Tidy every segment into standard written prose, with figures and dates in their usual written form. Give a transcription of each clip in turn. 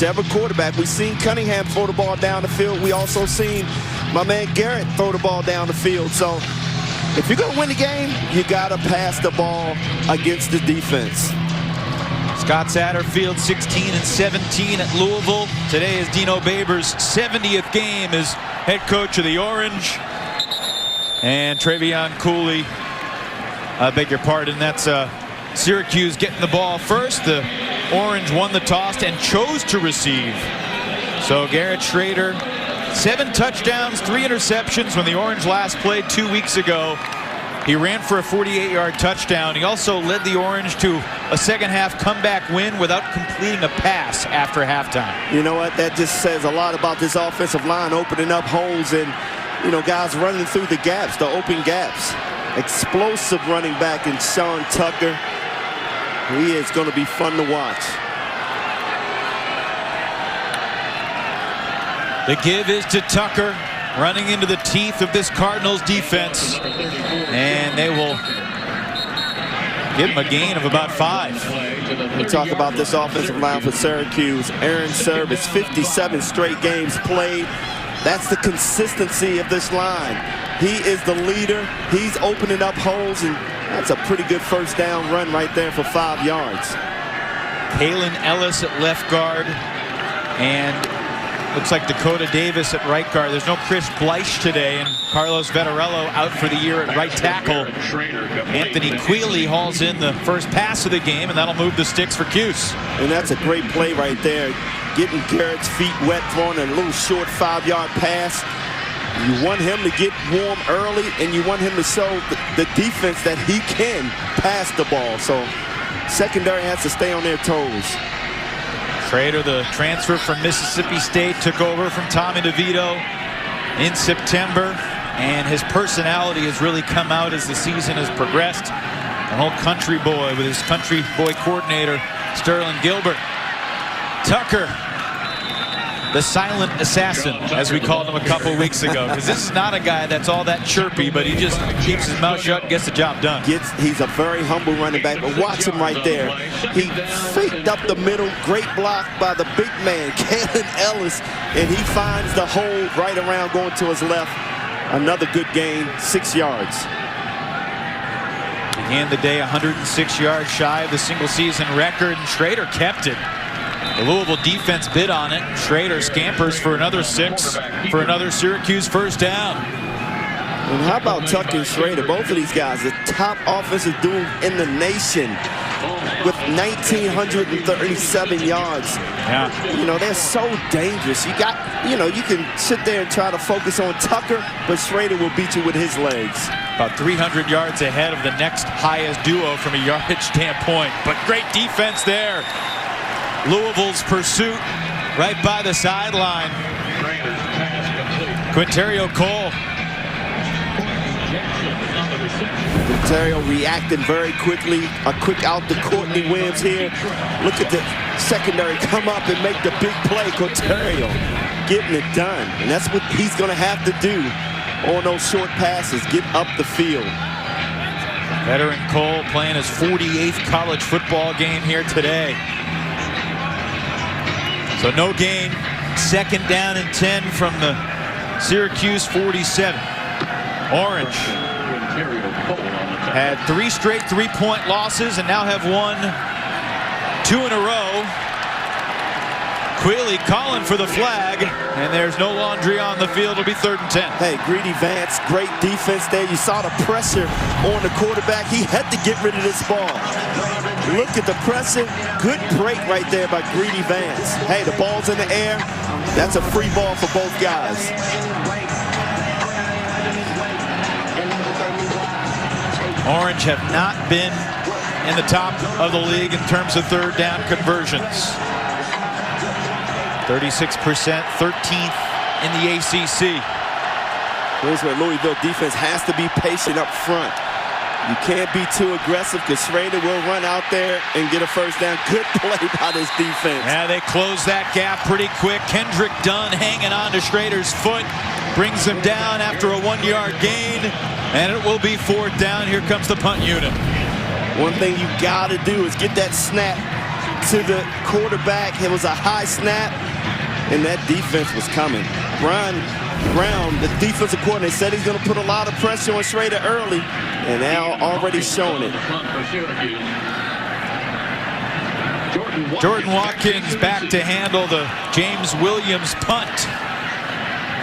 whichever quarterback. We've seen Cunningham throw the ball down the field. We also seen my man Garrett throw the ball down the field. So if you're going to win the game, you got to pass the ball against the defense. Scott Satterfield 16-17 at Louisville. Today is Dino Babers' 70th game as head coach of the Orange. And Travion Cooley, I beg your pardon, that's Syracuse getting the ball first. The Orange won the toss and chose to receive. So Garrett Schrader, 7 touchdowns, 3 interceptions when the Orange last played 2 weeks ago. He ran for a 48-yard touchdown. He also led the Orange to a second-half comeback win without completing a pass after halftime. You know what? That just says a lot about this offensive line, opening up holes and, you know, guys running through the gaps, the open gaps. Explosive running back in Sean Tucker. He is going to be fun to watch. The give is to Tucker, running into the teeth of this Cardinals defense. And they will give him a gain of about 5. We talk about this offensive line for Syracuse. Aaron Service, 57 straight games played. That's the consistency of this line. He is the leader. He's opening up holes, and that's a pretty good first down run right there for 5 yards. Kalen Ellis at left guard, and looks like Dakota Davis at right guard. There's no Chris Bleich today, and Carlos Vettorello out for the year at right tackle. Anthony Quealy hauls in the first pass of the game, and that'll move the sticks for Cuse. And that's a great play right there. Getting Garrett's feet wet, throwing a little short 5-yard pass. You want him to get warm early, and you want him to show the defense that he can pass the ball. So secondary has to stay on their toes. Schrader, the transfer from Mississippi State, took over from Tommy DeVito in September, and his personality has really come out as the season has progressed. An old country boy with his country boy coordinator, Sterling Gilbert. Tucker, the silent assassin, as we called him a couple weeks ago, because this is not a guy that's all that chirpy, but he just keeps his mouth shut and gets the job done. He's a very humble running back, but watch him right there. He faked up the middle, great block by the big man, Kalen Ellis, and he finds the hole right around going to his left. Another good gain, 6 yards. Began the day 106 yards shy of the single season record, and Schrader kept it. The Louisville defense bid on it. Schrader scampers for another 6 for another Syracuse first down. And how about Tucker and Schrader? Both of these guys, the top offensive duo in the nation with 1,937 yards. Yeah. You know, they're so dangerous. You can sit there and try to focus on Tucker, but Schrader will beat you with his legs. About 300 yards ahead of the next highest duo from a yardage standpoint. But great defense there. Louisville's pursuit right by the sideline. Quinterio Cole. Quinterio reacting very quickly. A quick out to Courtney Williams here. Look at the secondary come up and make the big play. Quinterio getting it done. And that's what he's going to have to do on those short passes. Get up the field. Veteran Cole playing his 48th college football game here today. So no gain. Second down and 10 from the Syracuse 47. Orange had 3 straight 3-point losses and now have won 2 in a row. Quealy calling for the flag, and there's no laundry on the field. It'll be 3rd and 10. Hey, Greedy Vance, great defense there. You saw the pressure on the quarterback. He had to get rid of this ball. Look at the pressure. Good break right there by Greedy Vance. Hey, the ball's in the air. That's a free ball for both guys. Orange have not been in the top of the league in terms of 3rd down conversions. 36%, 13th in the ACC. Here's where Louisville defense has to be patient up front. You can't be too aggressive because Schrader will run out there and get a first down. Good play by this defense. Yeah, they close that gap pretty quick. Kendrick Duncan hanging on to Schrader's foot. Brings him down after a 1-yard gain. And it will be 4th down. Here comes the punt unit. One thing you got to do is get that snap to the quarterback. It was a high snap, and that defense was coming. Brown, the defensive coordinator, said he's going to put a lot of pressure on Schrader early, and now already showing it. Jordan Watkins back to handle the James Williams punt.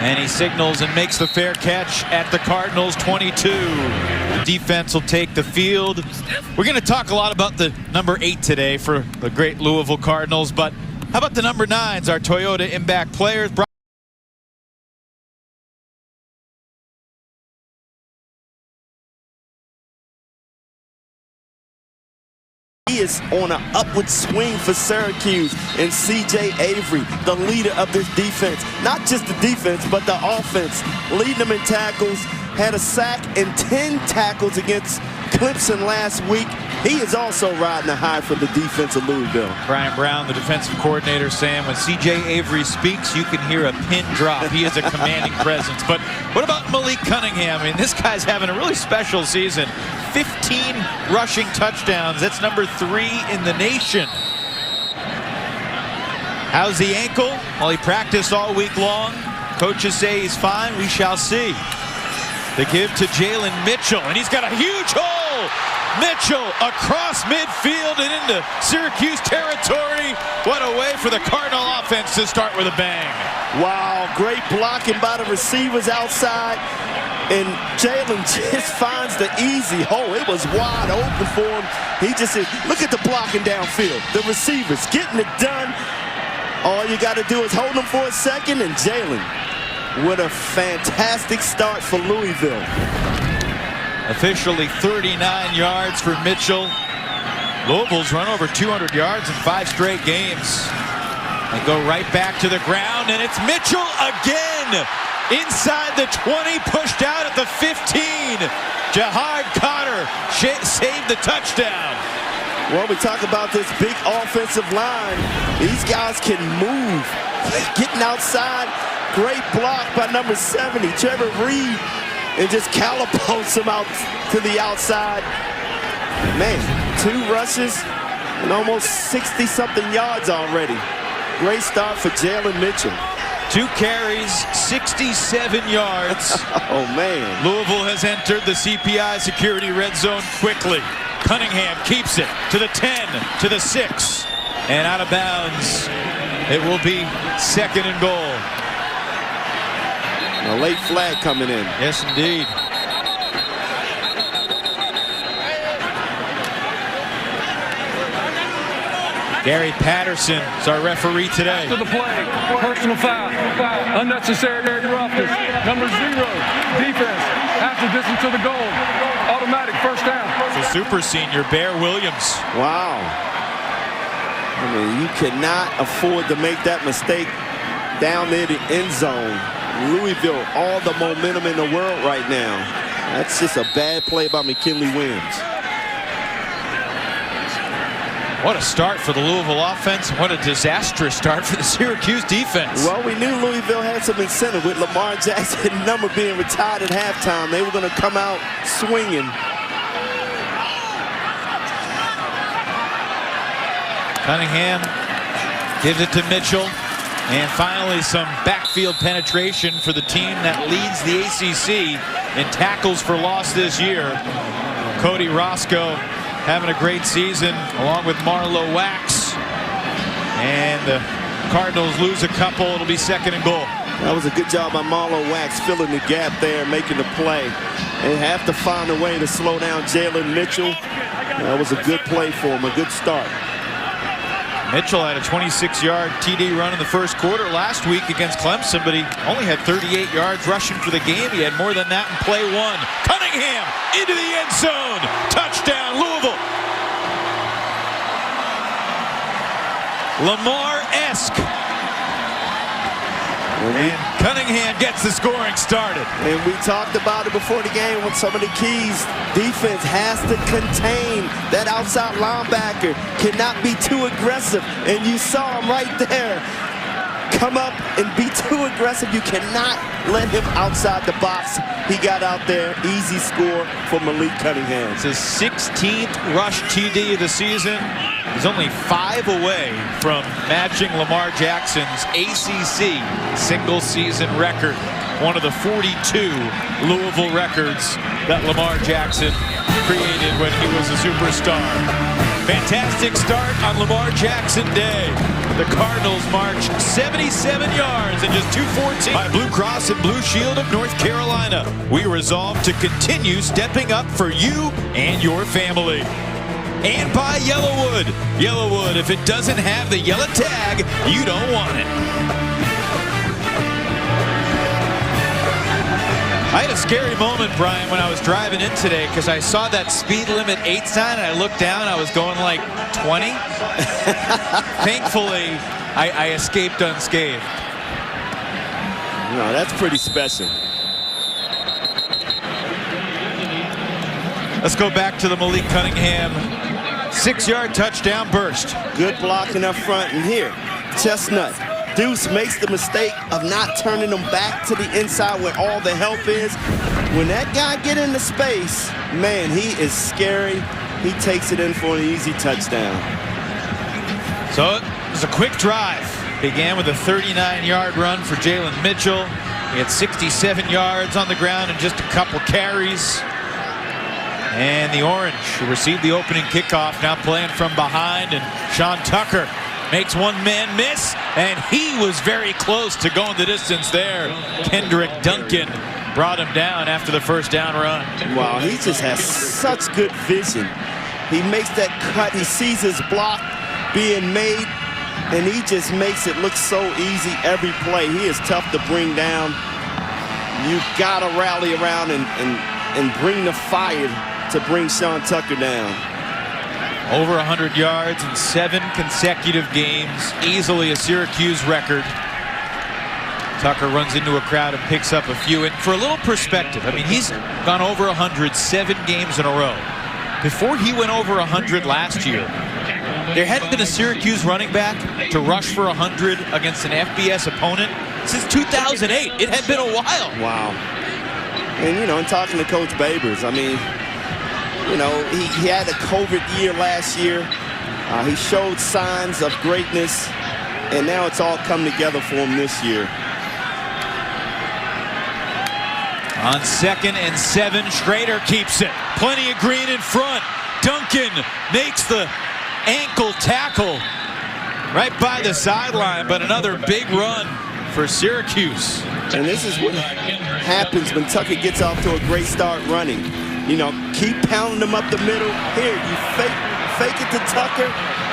And he signals and makes the fair catch at the Cardinals 22. The defense will take the field. We're going to talk a lot about the number 8 today for the great Louisville Cardinals, but how about the number 9s, our Toyota impact players? He is on an upward swing for Syracuse, and C.J. Avery, the leader of this defense. Not just the defense, but the offense. Leading them in tackles, had a sack and 10 tackles against Clemson last week. He is also riding a high for the defense of Louisville. Brian Brown, the defensive coordinator, saying when C.J. Avery speaks, you can hear a pin drop. He is a commanding presence. But what about Malik Cunningham? I mean, this guy's having a really special season. 15 rushing touchdowns. That's number 3 in the nation. How's the ankle? Well, he practiced all week long. Coaches say he's fine. We shall see. The give to Jalen Mitchell, and he's got a huge hole. Mitchell across midfield and into Syracuse territory. What a way for the Cardinal offense to start with a bang. Wow, great blocking by the receivers outside. And Jalen just finds the easy hole. It was wide open for him. He just said, look at the blocking downfield. The receivers getting it done. All you got to do is hold them for a second, and Jalen, what a fantastic start for Louisville. Officially 39 yards for Mitchell. Louisville's run over 200 yards in 5 straight games. They go right back to the ground, and it's Mitchell again. Inside the 20, pushed out at the 15. Jahad Carter saved the touchdown. Well, we talk about this big offensive line. These guys can move. Getting outside. Great block by number 70, Trevor Reed, and just catapults him out to the outside. Man, 2 rushes and almost 60-something yards already. Great start for Jalen Mitchell. 2 carries, 67 yards. Oh, man. Louisville has entered the CPI security red zone quickly. Cunningham keeps it to the 10, to the 6, and out of bounds. It will be 2nd and goal. A late flag coming in. Yes, indeed. Gary Patterson is our referee today. To the play, personal foul, unnecessary roughness, number 0, defense, half the distance to the goal, automatic first down. The super senior, Bear Williams. Wow. I mean, you cannot afford to make that mistake down near the end zone. Louisville, all the momentum in the world right now. That's just a bad play by McKinley Williams. What a start for the Louisville offense. What a disastrous start for the Syracuse defense. Well, we knew Louisville had some incentive with Lamar Jackson number being retired at halftime. They were going to come out swinging. Cunningham gives it to Mitchell. And finally some backfield penetration for the team that leads the ACC in tackles for loss this year. Cody Roscoe having a great season along with Marlowe Wax. And the Cardinals lose a couple. It'll be 2nd and goal. That was a good job by Marlowe Wax filling the gap there, making the play. They have to find a way to slow down Jalen Mitchell. That was a good play for him, a good start. Mitchell had a 26-yard TD run in the first quarter last week against Clemson, but he only had 38 yards rushing for the game. He had more than that in play 1. Cunningham into the end zone. Touchdown, Louisville. Lamar-esque. And Cunningham gets the scoring started. And we talked about it before the game with some of the keys. Defense has to contain that outside linebacker. Cannot be too aggressive. And you saw him right there. Come up and be too aggressive. You cannot let him outside the box. He got out there. Easy score for Malik Cunningham. It's his 16th rush TD of the season. He's only 5 away from matching Lamar Jackson's ACC single-season record, one of the 42 Louisville records that Lamar Jackson created when he was a superstar. Fantastic start on Lamar Jackson Day. The Cardinals march 77 yards in just 2:14. By Blue Cross and Blue Shield of North Carolina, we resolve to continue stepping up for you and your family. And by Yellowwood. Yellowwood, if it doesn't have the yellow tag, you don't want it. I had a scary moment, Brian, when I was driving in today because I saw that speed limit 8 sign and I looked down. I was going like 20. Thankfully, I escaped unscathed. No, that's pretty special. Let's go back to the Malik Cunningham 6-yard touchdown burst. Good blocking up front, and here, Chestnut. Deuce makes the mistake of not turning them back to the inside where all the help is. When that guy get into space, man, he is scary. He takes it in for an easy touchdown. So it was a quick drive. Began with a 39-yard run for Jalen Mitchell. He had 67 yards on the ground and just a couple carries. And the Orange, who received the opening kickoff, now playing from behind, and Sean Tucker makes one man miss, and he was very close to going the distance there. Kendrick Duncan brought him down after the first down run. Wow, he just has such good vision. He makes that cut, he sees his block being made, and he just makes it look so easy every play. He is tough to bring down. You've got to rally around and bring the fire to bring Sean Tucker down. Over 100 yards in 7 consecutive games, easily a Syracuse record. Tucker runs into a crowd and picks up a few. And for a little perspective, I mean, he's gone over 100 7 games in a row. Before he went over 100 last year, there hadn't been a Syracuse running back to rush for 100 against an FBS opponent since 2008. It had been a while. Wow. And, you know, in talking to Coach Babers, I mean, you know, he had a COVID year last year. He showed signs of greatness, and now it's all come together for him this year. On 2nd and 7, Schrader keeps it. Plenty of green in front. Duncan makes the ankle tackle right by the sideline, but another big run for Syracuse. And this is what happens when Tucker gets off to a great start running. You know, keep pounding them up the middle. Here, you fake it to Tucker,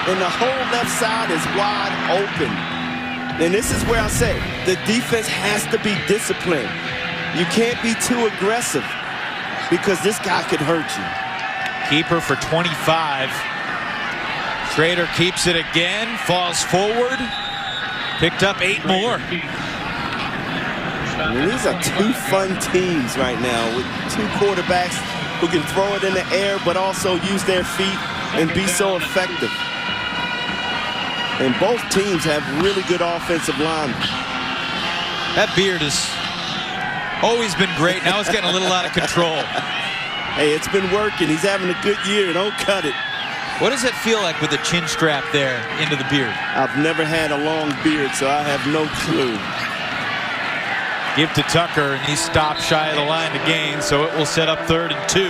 and the whole left side is wide open. And this is where I say the defense has to be disciplined. You can't be too aggressive because this guy could hurt you. Keeper for 25. Schrader keeps it again, falls forward, picked up 8 more. I mean, these are 2 fun teams right now with 2 quarterbacks who can throw it in the air but also use their feet and be so effective. And both teams have really good offensive linemen. That beard has always been great. Now it's getting a little out of control. Hey, it's been working. He's having a good year. Don't cut it. What does it feel like with the chin strap there into the beard? I've never had a long beard, so I have no clue. Give to Tucker, and he stopped shy of the line to gain, so it will set up 3rd and 2.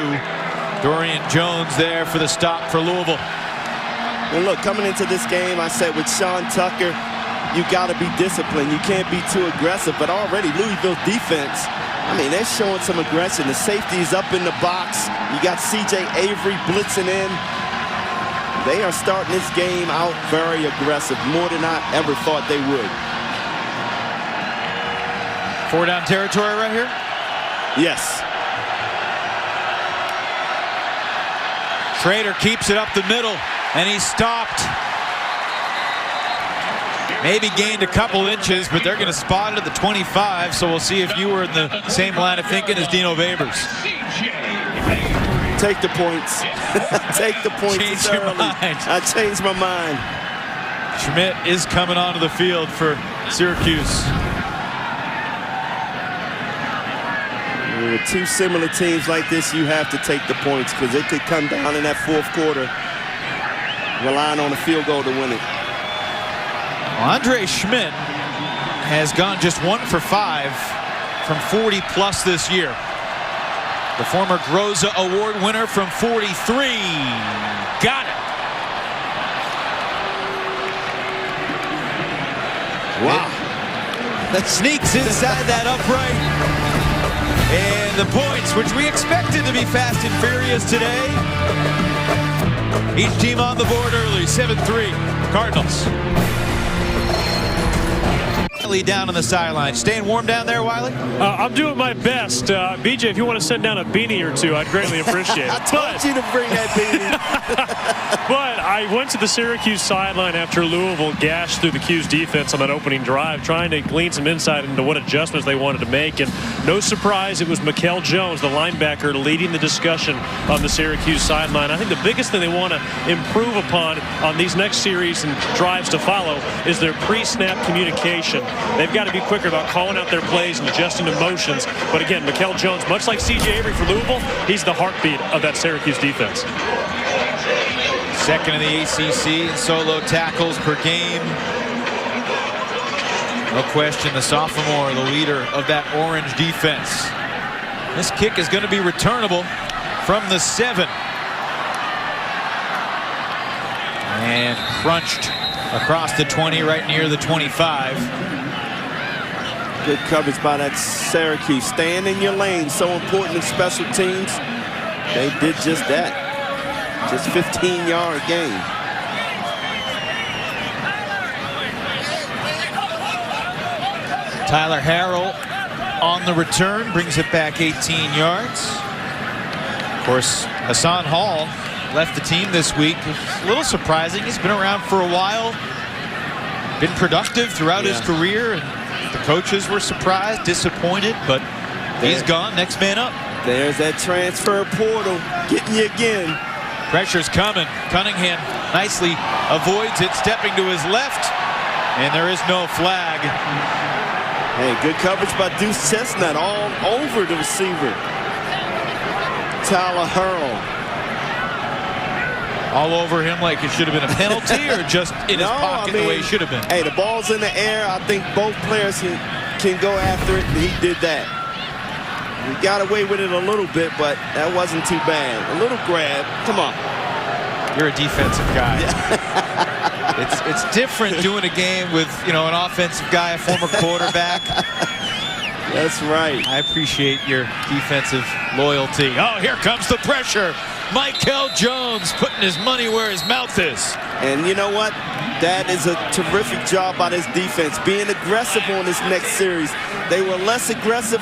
Dorian Jones there for the stop for Louisville. And look, coming into this game, I said with Sean Tucker, you got to be disciplined. You can't be too aggressive, but already Louisville's defense, I mean, they're showing some aggression. The safety's up in the box. You got C.J. Avery blitzing in. They are starting this game out very aggressive, more than I ever thought they would. 4-down territory right here? Yes. Schrader keeps it up the middle, and he's stopped. Maybe gained a couple inches, but they're going to spot it at the 25, so we'll see if you were in the same line of thinking as Dino Babers. Take the points. Take the points. Change your mind. I changed my mind. Schmidt is coming onto the field for Syracuse. With 2 similar teams like this, you have to take the points because it could come down in that 4th quarter. relying on a field goal to win it. Andre Schmidt has gone just 1 for 5 from 40 plus this year. The former Groza Award winner from 43. Got it. Wow. That sneaks inside that upright. And the points, which we expected to be fast and furious today. Each team on the board early, 7-3, Cardinals. Wiley down on the sideline. Staying warm down there, Wiley? I'm doing my best. BJ, if you want to send down a beanie or two, I'd greatly appreciate it. I told you to bring that beanie. But I went to the Syracuse sideline after Louisville gashed through the Q's defense on that opening drive, trying to glean some insight into what adjustments they wanted to make. And no surprise, it was Malik Jones, the linebacker, leading the discussion on the Syracuse sideline. I think the biggest thing they want to improve upon on these next series and drives to follow is their pre-snap communication. They've got to be quicker about calling out their plays and adjusting to motions. But again, Malik Jones, much like C.J. Avery for Louisville, he's the heartbeat of that Syracuse defense. Second in the ACC in solo tackles per game. No question, the sophomore, the leader of that orange defense. This kick is going to be returnable from the 7. And crunched across the 20, right near the 25. Good coverage by that Syracuse. Staying in your lane, so important in special teams. They did just that. Just 15-yard gain. Tyler Harrell on the return, brings it back 18 yards. Of course, Hassan Hall left the team this week. It's a little surprising. He's been around for a while, been productive throughout his career, and the coaches were surprised, disappointed, but he's gone. Next man up. There's that transfer portal getting you again. Pressure's coming. Cunningham nicely avoids it, stepping to his left, and there is no flag. Hey, good coverage by Deuce Chestnut all over the receiver. Tyler Harrell. All over him like it should have been a penalty, or just in his pocket the way it should have been? Hey, the ball's in the air. I think both players can go after it, and he did that. He got away with it a little bit, but that wasn't too bad. A little grab. Come on. You're a defensive guy. It's different doing a game with, you know, an offensive guy, a former quarterback. That's right. I appreciate your defensive loyalty. Oh, here comes the pressure. Malik Jones putting his money where his mouth is. And you know what? That is a terrific job by this defense, being aggressive on this next series. They were less aggressive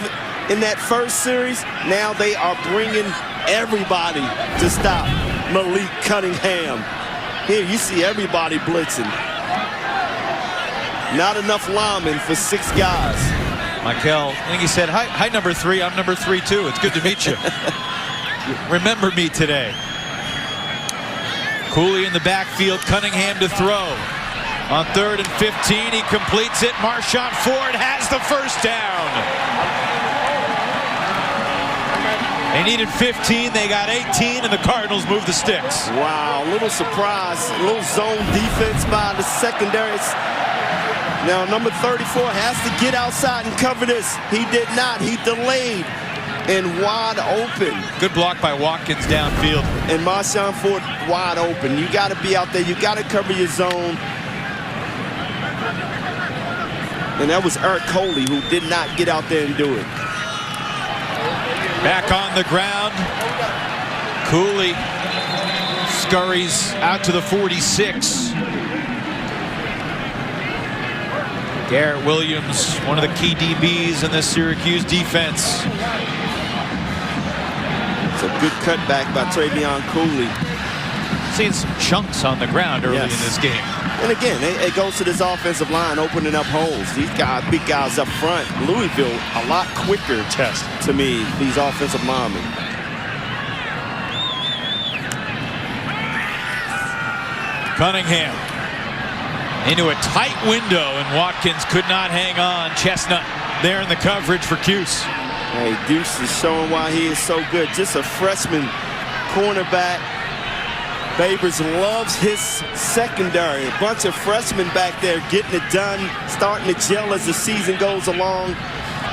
in that first series. Now they are bringing everybody to stop Malik Cunningham. Here, you see everybody blitzing. Not enough linemen for 6 guys. Michael, I think he said, hi, number 3. I'm number 3, too. It's good to meet you. Remember me today. Cooley in the backfield, Cunningham to throw. On 3rd and 15, he completes it. Marshawn Ford has the first down. They needed 15, they got 18, and the Cardinals move the sticks. Wow, a little surprise, a little zone defense by the secondaries. Now, number 34 has to get outside and cover this. He did not. He delayed and wide open. Good block by Watkins downfield. And Marshawn Ford wide open. You got to be out there. You got to cover your zone. And that was Eric Coley who did not get out there and do it. Back on the ground. Cooley scurries out to the 46. Garrett Williams, one of the key DBs in this Syracuse defense. It's a good cutback by Travion Cooley. Seen some chunks on the ground early in this game. And again, it goes to this offensive line opening up holes. These guys, big guys up front. Louisville, a lot quicker test to me, these offensive linemen. Cunningham into a tight window, and Watkins could not hang on. Chestnut there in the coverage for Cuse. Hey, Deuce is showing why he is so good. Just a freshman cornerback. Babers loves his secondary. A bunch of freshmen back there getting it done, starting to gel as the season goes along.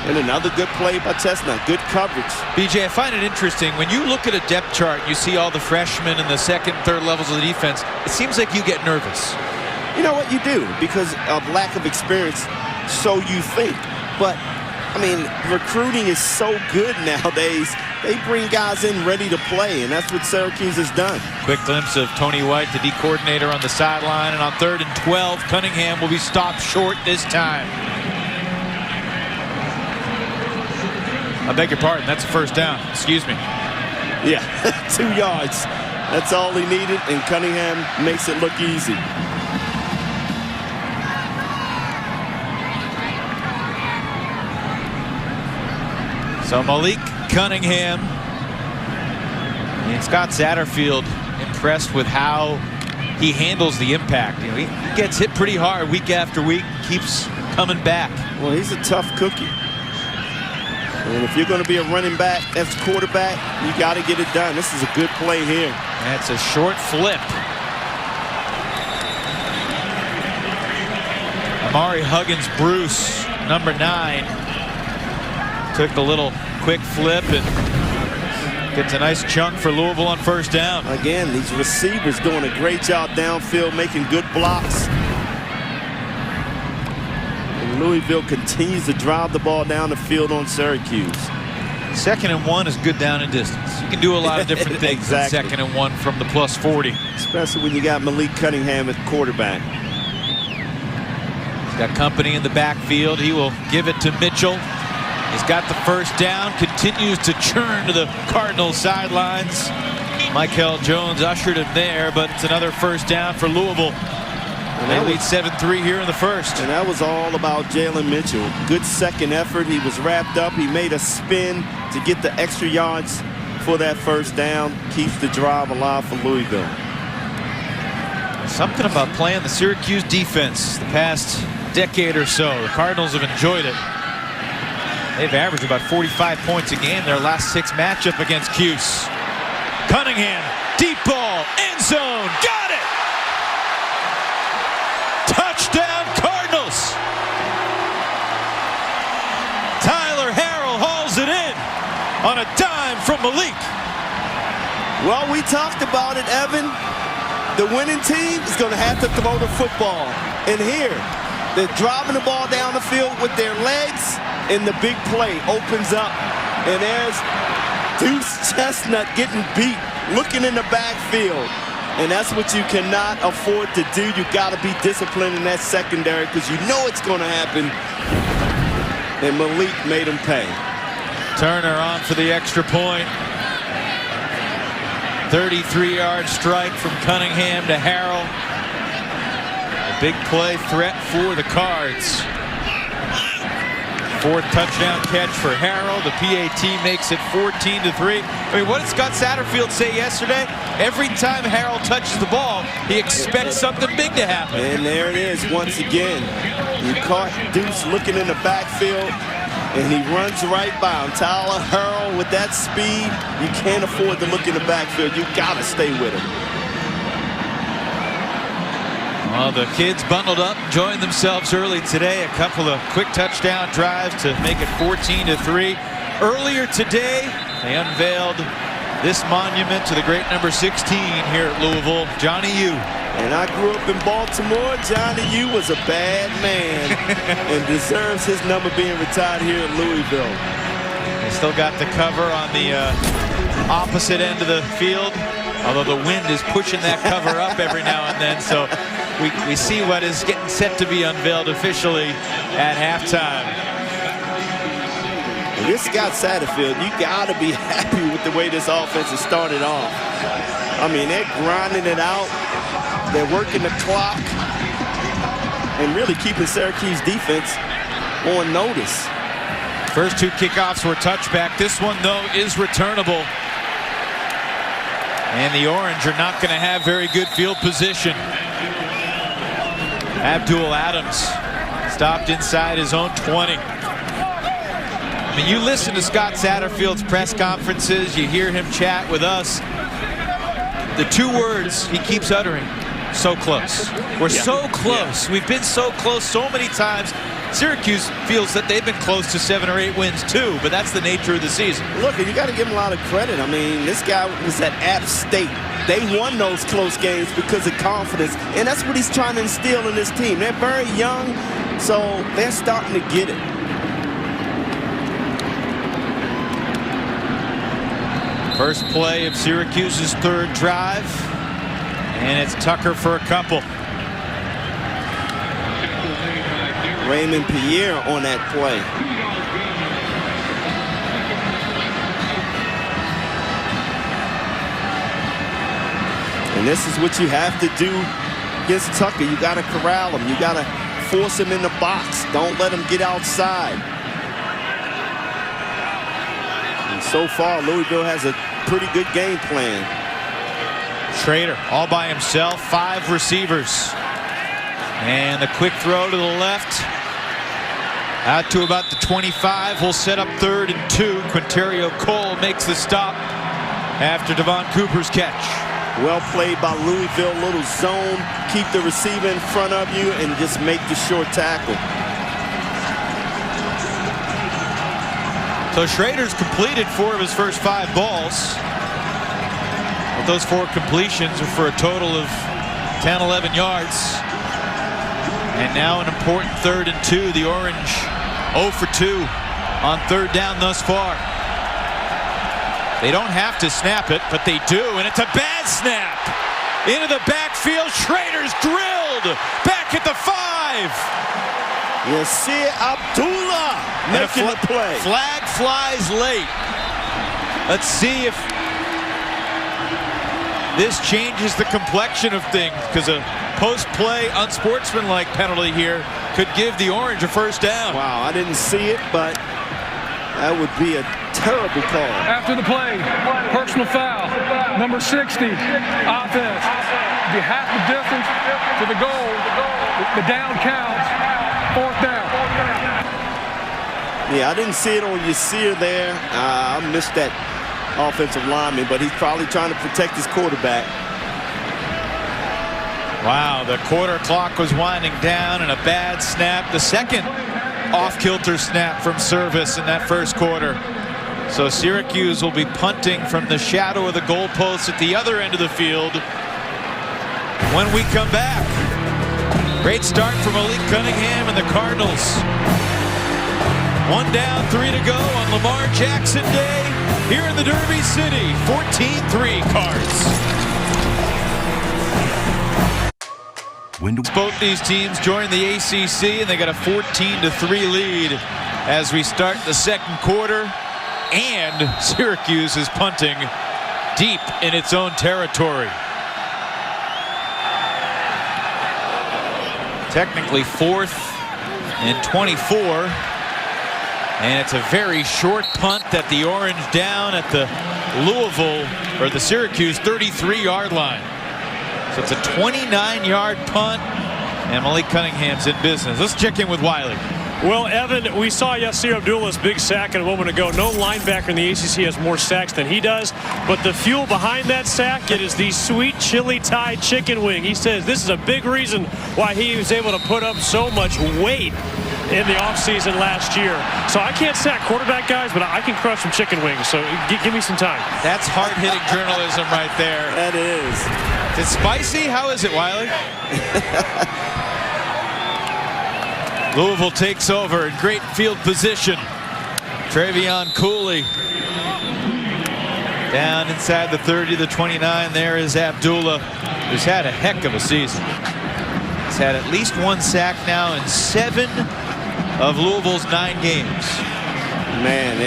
And another good play by Chestnut. Good coverage. BJ, I find it interesting. When you look at a depth chart, you see all the freshmen in the second, third levels of the defense. It seems like you get nervous. You know what? You do, because of lack of experience, so you think. But, I mean, recruiting is so good nowadays. They bring guys in ready to play, and that's what Syracuse has done. Quick glimpse of Tony White, the D coordinator, on the sideline. And on 3rd and 12, Cunningham will be stopped short this time. I beg your pardon, that's a first down. Excuse me. Yeah, 2 yards. That's all he needed, and Cunningham makes it look easy. So Malik Cunningham and Scott Satterfield impressed with how he handles the impact. You know, he gets hit pretty hard week after week, keeps coming back. Well, he's a tough cookie. And if you're going to be a running back as quarterback, you got to get it done. This is a good play here. That's a short flip. Ahmari Huggins-Bruce, number 9, took the little quick flip and gets a nice chunk for Louisville on first down. Again, these receivers doing a great job downfield, making good blocks. And Louisville continues to drive the ball down the field on Syracuse. 2nd and 1 is good down and distance. You can do a lot of different things. Exactly. 2nd and 1 from the +40. Especially when you got Malik Cunningham at quarterback. He's got company in the backfield. He will give it to Mitchell. He's got the first down, continues to churn to the Cardinals sidelines. Michael Jones ushered him there, but it's another first down for Louisville. And they lead 7-3 here in the first. And that was all about Jalen Mitchell. Good second effort. He was wrapped up. He made a spin to get the extra yards for that first down. Keeps the drive alive for Louisville. Something about playing the Syracuse defense the past decade or so. The Cardinals have enjoyed it. They've averaged about 45 points a game their last 6 matchup against Cuse. Cunningham, deep ball, end zone, got it! Touchdown Cardinals! Tyler Harrell hauls it in on a dime from Malik. Well, we talked about it, Evan. The winning team is going to have to throw the football. And here, they're driving the ball down the field with their legs, and the big play opens up. And there's Deuce Chestnut getting beat, looking in the backfield. And that's what you cannot afford to do. You got to be disciplined in that secondary because you know it's going to happen. And Malik made him pay. Turner on for the extra point. 33-yard strike from Cunningham to Harrell. A big play threat for the Cards. 4th touchdown catch for Harrell. The PAT makes it 14-3. I mean, what did Scott Satterfield say yesterday? Every time Harrell touches the ball, he expects something big to happen. And there it is once again. You caught Deuce looking in the backfield, and he runs right by him. Tyler Harrell with that speed, you can't afford to look in the backfield. You got to stay with him. Well, the kids bundled up, joined themselves early today. A couple of quick touchdown drives to make it 14-3. Earlier today, they unveiled this monument to the great number 16 here at Louisville, Johnny U. And I grew up in Baltimore. Johnny U was a bad man and deserves his number being retired here at Louisville. They still got the cover on the opposite end of the field, although the wind is pushing that cover up every now and then. So we see what is getting set to be unveiled officially at halftime. And this Scott Satterfield, you got to be happy with the way this offense has started off. I mean, they're grinding it out. They're working the clock and really keeping Syracuse defense on notice. First 2 kickoffs were touchback. This one, though, is returnable. And the Orange are not going to have very good field position. Abdul Adams stopped inside his own 20. I mean, you listen to Scott Satterfield's press conferences, you hear him chat with us. the two words he keeps uttering, so close. We're so close. We've been so close so many times. Syracuse feels that they've been close to 7 or 8 wins too, but that's the nature of the season. Look, you got to give him a lot of credit. I mean, this guy was at App State. They won those close games because of confidence, and that's what he's trying to instill in this team. They're very young, so they're starting to get it. First play of Syracuse's third drive, and it's Tucker for a couple. Raymond Pierre on that play. And this is what you have to do against Tucker. You got to corral him. You got to force him in the box. Don't let him get outside. And so far, Louisville has a pretty good game plan. Schrader all by himself, 5 receivers. And the quick throw to the left. Out to about the 25. We'll set up 3rd and 2. Quinterio Cole makes the stop after Devon Cooper's catch. Well played by Louisville. Little zone. Keep the receiver in front of you and just make the short tackle. So Schrader's completed 4 of his first 5 balls. But those 4 completions are for a total of 10, 11 yards. And now an important 3rd and 2. The Orange 0 for 2 on 3rd down thus far. They don't have to snap it, but they do, and it's a bad snap. Into the backfield, Schrader's drilled. Back at the 5. Yasir Abdullah making the play. Flag flies late. Let's see if this changes the complexion of things, because a post-play unsportsmanlike penalty here could give the Orange a first down. Wow, I didn't see it, but that would be a terrible call. After the play, personal foul, number 60, offense. Be half the distance to the goal. The down counts. 4th down. Yeah, I didn't see it on Yasir there. I missed that offensive lineman, but he's probably trying to protect his quarterback. Wow, the quarter clock was winding down, and a bad snap. The second off-kilter snap from Service in that first quarter. So Syracuse will be punting from the shadow of the goalposts at the other end of the field when we come back. Great start for Malik Cunningham and the Cardinals. 1 down, 3 to go on Lamar Jackson Day here in the Derby City. 14-3 Cards. Both these teams joined the ACC, and they got a 14-3 lead as we start the second quarter. And Syracuse is punting deep in its own territory. Technically 4th and 24. And it's a very short punt that the Orange down at the Louisville, or the Syracuse 33-yard line. So it's a 29-yard punt, and Malik Cunningham's in business. Let's check in with Wiley. Well, Evan, we saw Yasir Abdullah's big sack a moment ago. No linebacker in the ACC has more sacks than he does. But the fuel behind that sack, it is the sweet chili Thai chicken wing. He says this is a big reason why he was able to put up so much weight in the offseason last year. So I can't sack quarterback guys, but I can crush some chicken wings. So give me some time. That's hard-hitting journalism right there. That is. Is it spicy? How is it, Wiley? Louisville takes over in great field position. Travion Cooley down inside the 30, the 29. There is Abdullah, who's had a heck of a season. He's had at least 1 sack now in 7 of Louisville's 9 games. Man,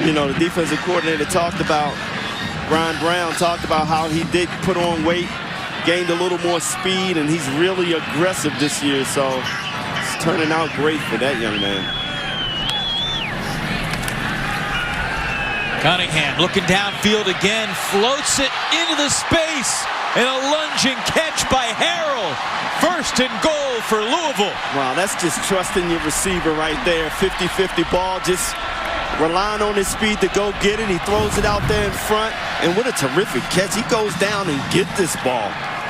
you know, the defensive coordinator talked about, Brian Brown talked about how he did put on weight, gained a little more speed, and he's really aggressive this year. So it's turning out great for that young man. Cunningham looking downfield again, floats it into the space, and a lunging catch by Harrell. 1st and goal for Louisville. Wow, that's just trusting your receiver right there. 50-50 ball, just relying on his speed to go get it. He throws it out there in front, and what a terrific catch. He goes down and get this ball.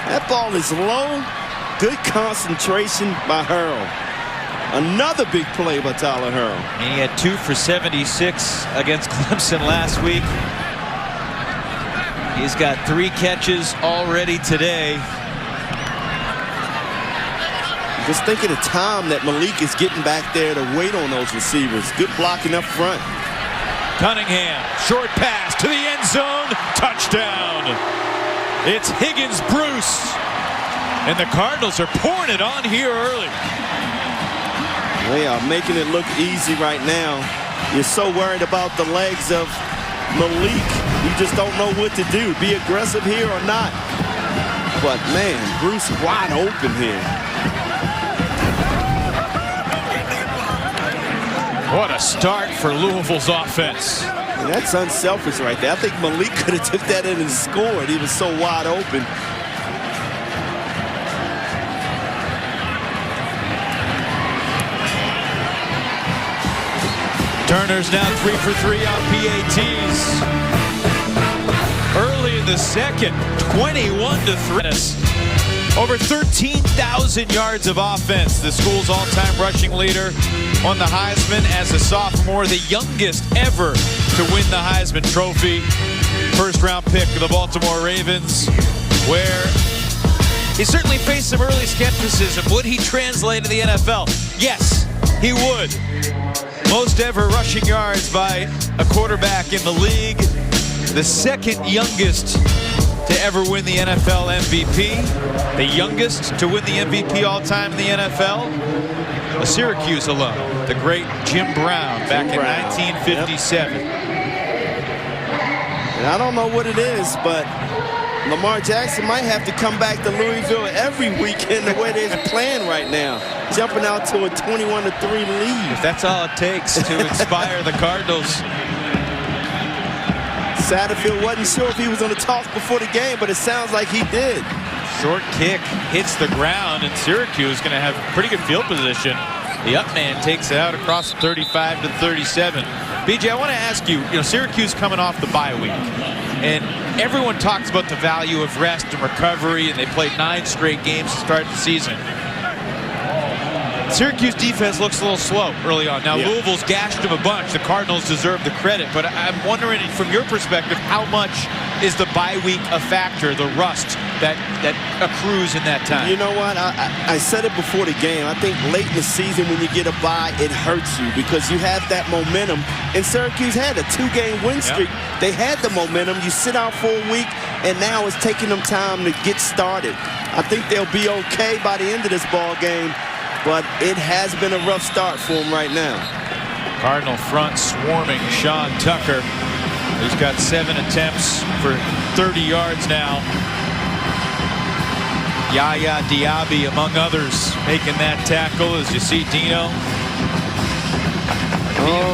That ball is low. Good concentration by Hurl. Another big play by Tyler Hurl. He had 2 for 76 against Clemson last week. He's got 3 catches already today. Just think of the time that Malik is getting back there to wait on those receivers. Good blocking up front. Cunningham, short pass to the end zone, touchdown. It's Huggins-Bruce, and the Cardinals are pouring it on here early. They are making it look easy right now. You're so worried about the legs of Malik. You just don't know what to do. Be aggressive here or not. But man, Bruce wide open here. What a start for Louisville's offense. And that's unselfish right there. I think Malik could have took that in and scored. He was so wide open. Turner's now 3 for 3 on PATs. Early in the second, 21-3. Over 13,000 yards of offense. The school's all-time rushing leader won the Heisman as a sophomore, the youngest ever to win the Heisman Trophy. First-round pick of the Baltimore Ravens, where he certainly faced some early skepticism. Would he translate to the NFL? Yes, he would. Most ever rushing yards by a quarterback in the league. The second youngest to ever win the NFL MVP. The youngest to win the MVP all-time in the NFL. A Syracuse alum, the great Jim Brown, back in 1957. Yep. And I don't know what it is, but Lamar Jackson might have to come back to Louisville every weekend the way they're playing right now. Jumping out to a 21-3 lead. If that's all it takes to inspire the Cardinals. Satterfield wasn't sure if he was going to toss before the game, but it sounds like he did. Short kick hits the ground, and Syracuse is going to have pretty good field position. The up man takes it out across 35 to 37. BJ, I want to ask you, Syracuse coming off the bye week, and everyone talks about the value of rest and recovery, and they played 9 straight games to start the season. Syracuse defense looks a little slow early on. Now, Louisville's gashed them a bunch. The Cardinals deserve the credit, but I'm wondering from your perspective, how much is the bye week a factor, the rust that accrues in that time? You know what? I said it before the game. I think late in the season when you get a bye, it hurts you because you have that momentum. And Syracuse had a 2-game win streak. Yep. They had the momentum. You sit out for a week, and now it's taking them time to get started. I think they'll be okay by the end of this ball game. But it has been a rough start for him right now. Cardinal front swarming Sean Tucker. He's got 7 attempts for 30 yards now. Yaya Diaby, among others, making that tackle as you see Dino.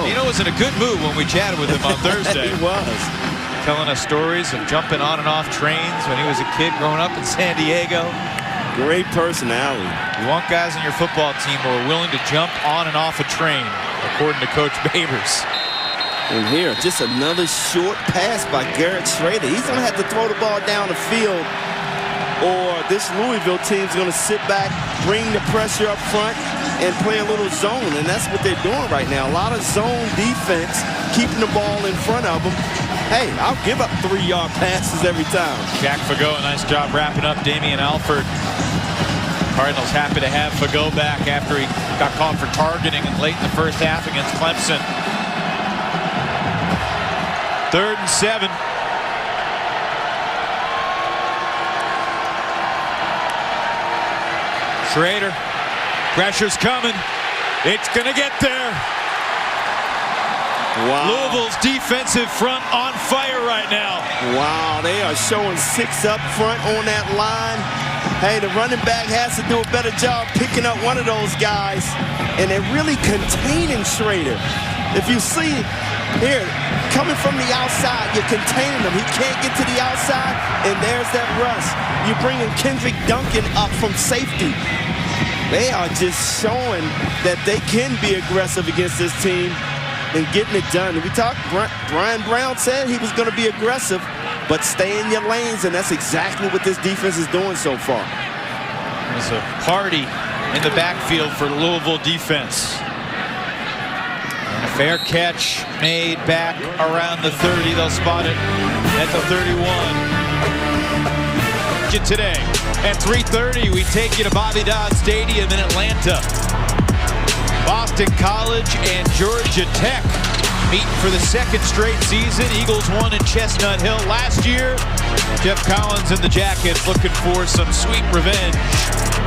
Dino was in a good mood when we chatted with him on Thursday. He was. Telling us stories of jumping on and off trains when he was a kid growing up in San Diego. Great personality. You want guys on your football team who are willing to jump on and off a train, according to Coach Babers. And here, just another short pass by Garrett Schrader. He's going to have to throw the ball down the field, or this Louisville team's going to sit back, bring the pressure up front, and play a little zone. And that's what they're doing right now. A lot of zone defense, keeping the ball in front of them. Hey, I'll give up 3-yard passes every time. Jack Fagot, a nice job wrapping up Damian Alford. Cardinals happy to have Fagot back after he got caught for targeting late in the first half against Clemson. 3rd and 7. Schrader, pressure's coming. It's gonna get there. Wow. Louisville's defensive front on fire right now. Wow, they are showing 6 up front on that line. Hey, the running back has to do a better job picking up one of those guys. And they're really containing Schrader. If you see here, coming from the outside, you're containing him. He can't get to the outside, and there's that rush. You're bringing Kendrick Duncan up from safety. They are just showing that they can be aggressive against this team. and getting it done. We talked, Brian Brown said he was going to be aggressive, but stay in your lanes, and that's exactly what this defense is doing so far. It's a party in the backfield for the Louisville defense. And a fair catch made back around the 30. They'll spot it at the 31. Today at 3:30, we take you to Bobby Dodd Stadium in Atlanta. Boston College and Georgia Tech meet for the second straight season. Eagles won in Chestnut Hill last year. Jeff Collins and the Jackets looking for some sweet revenge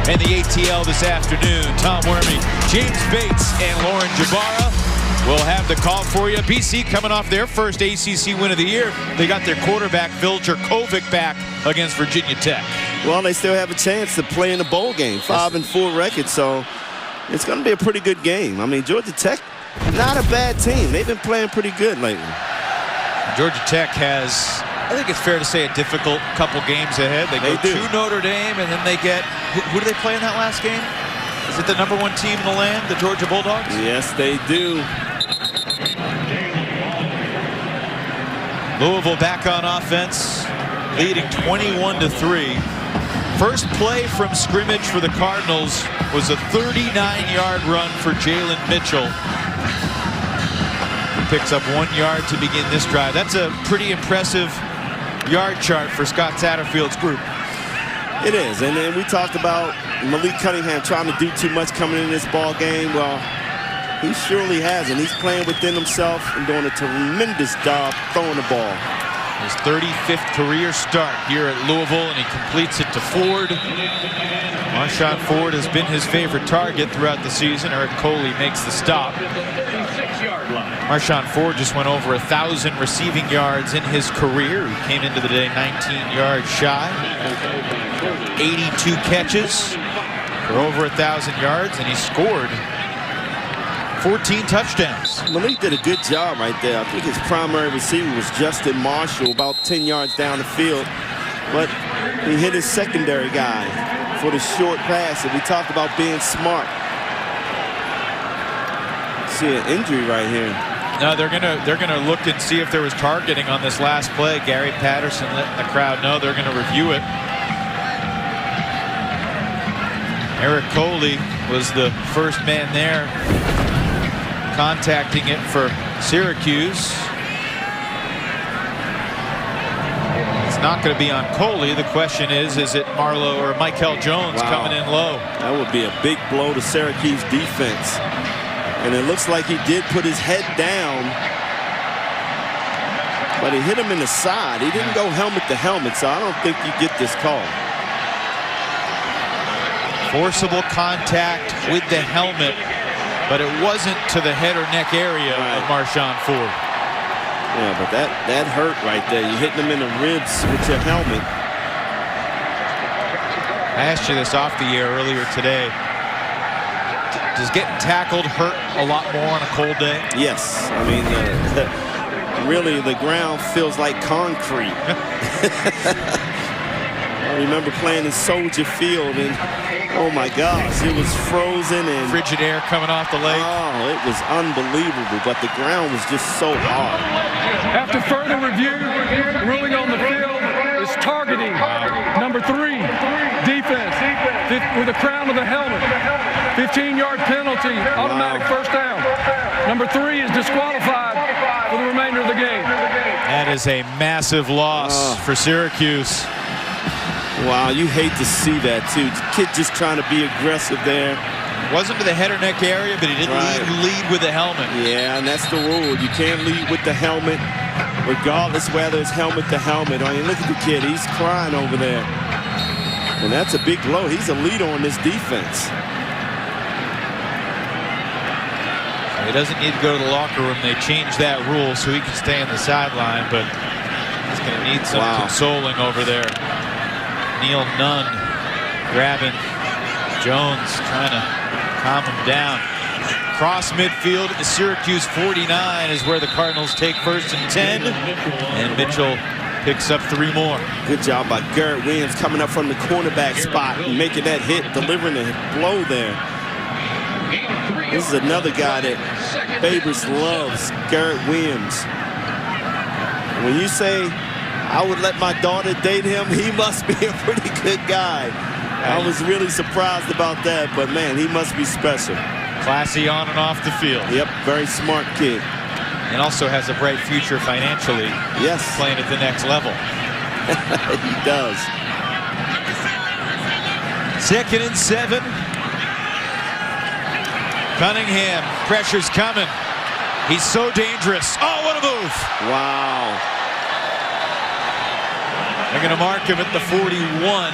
in the ATL this afternoon. Tom Wormy, James Bates, and Lauren Jabara will have the call for you. BC coming off their first ACC win of the year. They got their quarterback, Phil Jerkovic, back against Virginia Tech. Well, they still have a chance to play in the bowl game. 5-4 record, so it's going to be a pretty good game. I mean, Georgia Tech, not a bad team. They've been playing pretty good lately. Georgia Tech has, I think it's fair to say, a difficult couple games ahead. They go to Notre Dame, and then they get, who do they play in that last game? Is it the #1 team in the land, the Georgia Bulldogs? Yes, they do. Louisville back on offense, leading 21-3. First play from scrimmage for the Cardinals was a 39-yard run for Jalen Mitchell. He picks up 1 yard to begin this drive. That's a pretty impressive yard chart for Scott Satterfield's group. It is, and then we talked about Malik Cunningham trying to do too much coming in this ball game. Well, he surely has, and he's playing within himself and doing a tremendous job throwing the ball. His 35th career start here at Louisville, and he completes it to Ford. Marshawn Ford has been his favorite target throughout the season. Eric Coley makes the stop. Marshawn Ford just went over 1,000 receiving yards in his career. He came into the day 19 yards shy. 82 catches for over 1,000 yards, and he scored 14 touchdowns. Malik did a good job right there. I think his primary receiver was Justin Marshall, about 10 yards down the field. But he hit his secondary guy for the short pass, and we talked about being smart. See an injury right here. No, they're gonna look and see if there was targeting on this last play. Gary Patterson letting the crowd know they're gonna review it. Eric Coley was the first man there, contacting it for Syracuse. It's not going to be on Coley. The question is it Marlowe or Michael Jones coming in low? That would be a big blow to Syracuse defense. And it looks like he did put his head down, but he hit him in the side. He didn't go helmet to helmet, so I don't think you get this call. Forcible contact with the helmet, but it wasn't to the head or neck area of Marshawn Ford. Yeah, but that hurt right there. You're hitting him in the ribs with your helmet. I asked you this off the air earlier today. Does getting tackled hurt a lot more on a cold day? Yes. I mean, really, the ground feels like concrete. I remember playing in Soldier Field, and oh my gosh, it was frozen and frigid air coming off the lake. Oh, it was unbelievable, but the ground was just so hard. After further review, ruling on the field is targeting. Number 3, defense, with the crown of the helmet. 15-yard penalty, automatic first down. Number 3 is disqualified for the remainder of the game. That is a massive loss for Syracuse. Wow, you hate to see that, too. The kid just trying to be aggressive there. Wasn't to the head or neck area, but he didn't lead with the helmet. Yeah, and that's the rule. You can't lead with the helmet, regardless whether it's helmet to helmet. I mean, look at the kid. He's crying over there. And that's a big blow. He's a leader on this defense. He doesn't need to go to the locker room. They changed that rule so he can stay on the sideline, but he's going to need some consoling over there. Neil Nunn grabbing Jones, trying to calm him down. Cross midfield at the Syracuse 49 is where the Cardinals take 1st and 10. And Mitchell picks up 3 more. Good job by Garrett Williams coming up from the cornerback spot and making that hit, delivering the blow there. This is another guy that Babers loves, Garrett Williams. When you say, I would let my daughter date him, he must be a pretty good guy. I was really surprised about that, but man, he must be special. Classy on and off the field. Yep, very smart kid. And also has a bright future financially. Yes. Playing at the next level. He does. 2nd and 7. Cunningham, pressure's coming. He's so dangerous. Oh, what a move. Wow. They're going to mark him at the 41.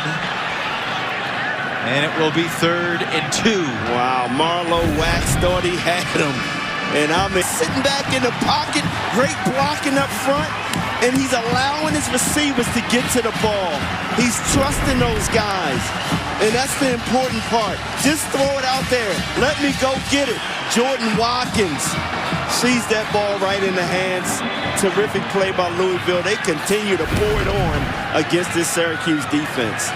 And it will be 3rd and 2. Wow, Marlowe Wax thought he had him. And I'm sitting back in the pocket, great blocking up front, and he's allowing his receivers to get to the ball. He's trusting those guys, and that's the important part. Just throw it out there. Let me go get it. Jordan Watkins sees that ball right in the hands. Terrific play by Louisville. They continue to pour it on against this Syracuse defense.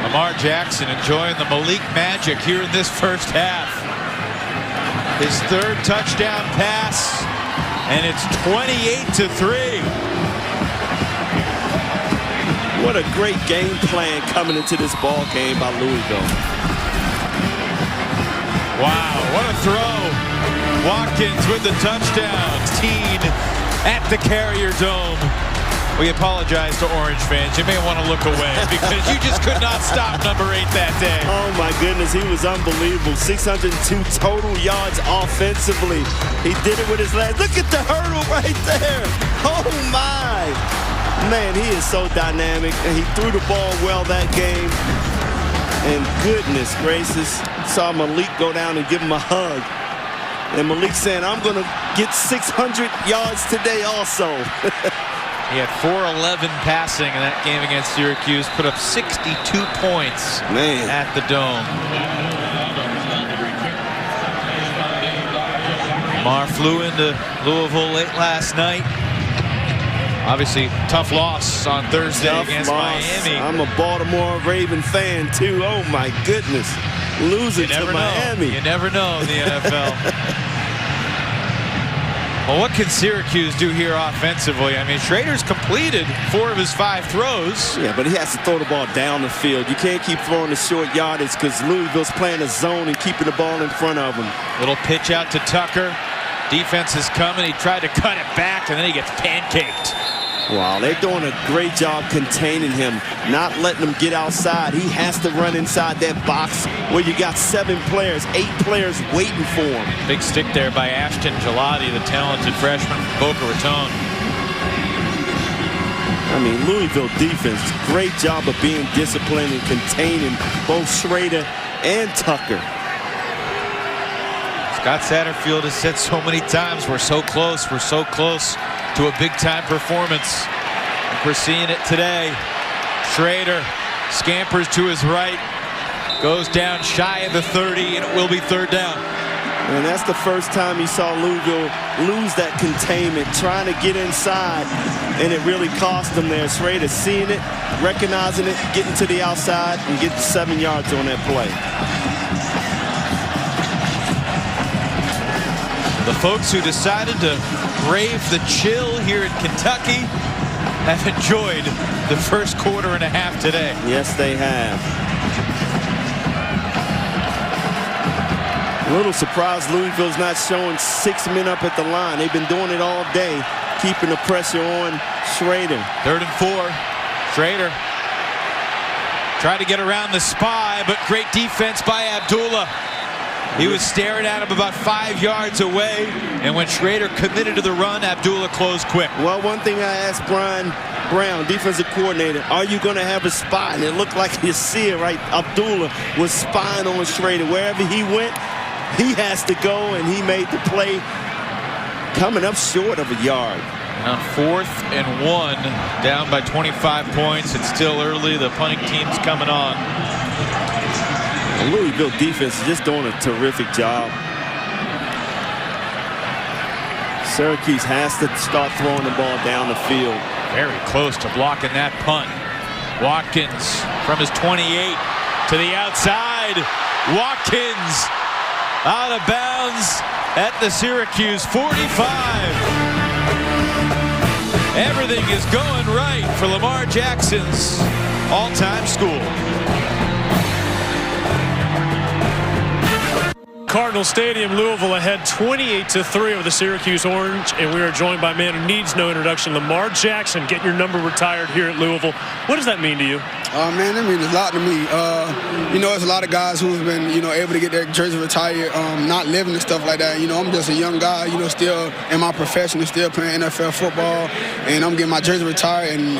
Lamar Jackson enjoying the Malik magic here in this first half. His 3rd touchdown pass, and it's 28-3. What a great game plan coming into this ball game by Louisville. Wow, what a throw. Watkins with the touchdown. Teen at the Carrier Dome. We apologize to Orange fans. You may want to look away because you just could not stop number 8 that day. Oh my goodness, he was unbelievable. 602 total yards offensively. He did it with his legs. Look at the hurdle right there. Oh my. Man, he is so dynamic, and he threw the ball well that game. And goodness gracious, saw Malik go down and give him a hug. And Malik saying, I'm going to get 600 yards today also. He had 411 passing in that game against Syracuse, put up 62 points at the Dome. Lamar flew into Louisville late last night. Obviously, tough loss on Thursday against Miami. I'm a Baltimore Raven fan, too. Oh, my goodness. Losing to Miami. You never know in the NFL. Well, what can Syracuse do here offensively? I mean, Schrader's completed 4 of his 5 throws. Yeah, but he has to throw the ball down the field. You can't keep throwing the short yardage because Louisville's playing a zone and keeping the ball in front of him. Little pitch out to Tucker. Defense is coming. He tried to cut it back, and then he gets pancaked. Wow, they're doing a great job containing him, not letting him get outside. He has to run inside that box where you got 7 players, 8 players waiting for him. Big stick there by Ashton Gelati, the talented freshman from Boca Raton. I mean, Louisville defense, great job of being disciplined and containing both Schrader and Tucker. Scott Satterfield has said so many times, we're so close to a big-time performance. We're seeing it today. Schrader scampers to his right, goes down shy of the 30, and it will be 3rd down. And that's the first time you saw Louisville lose that containment, trying to get inside, and it really cost them there. Schrader seeing it, recognizing it, getting to the outside, and getting 7 yards on that play. The folks who decided to brave the chill here in Kentucky have enjoyed the first quarter and a half today. Yes, they have. A little surprised Louisville's not showing 6 men up at the line. They've been doing it all day, keeping the pressure on Schrader. 3rd and 4. Schrader tried to get around the spy, but great defense by Abdullah. He was staring at him about 5 yards away, and when Schrader committed to the run, Abdullah closed quick. Well, one thing I asked Brian Brown, defensive coordinator, are you going to have a spy? And it looked like you see it, right? Abdullah was spying on Schrader. Wherever he went, he has to go, and he made the play coming up short of a yard. On 4th and 1, down by 25 points. It's still early. The punting team's coming on. The Louisville defense is just doing a terrific job. Syracuse has to start throwing the ball down the field. Very close to blocking that punt. Watkins from his 28 to the outside. Watkins out of bounds at the Syracuse 45. Everything is going right for Lamar Jackson's all-time school. Cardinal Stadium, Louisville ahead 28-3 over the Syracuse Orange, and we are joined by a man who needs no introduction, Lamar Jackson, getting your number retired here at Louisville. What does that mean to you? Man, that means a lot to me. You know, there's a lot of guys who've been, you know, able to get their jersey retired, not living and stuff like that. You know, I'm just a young guy, you know, still in my profession and still playing NFL football, and I'm getting my jersey retired. And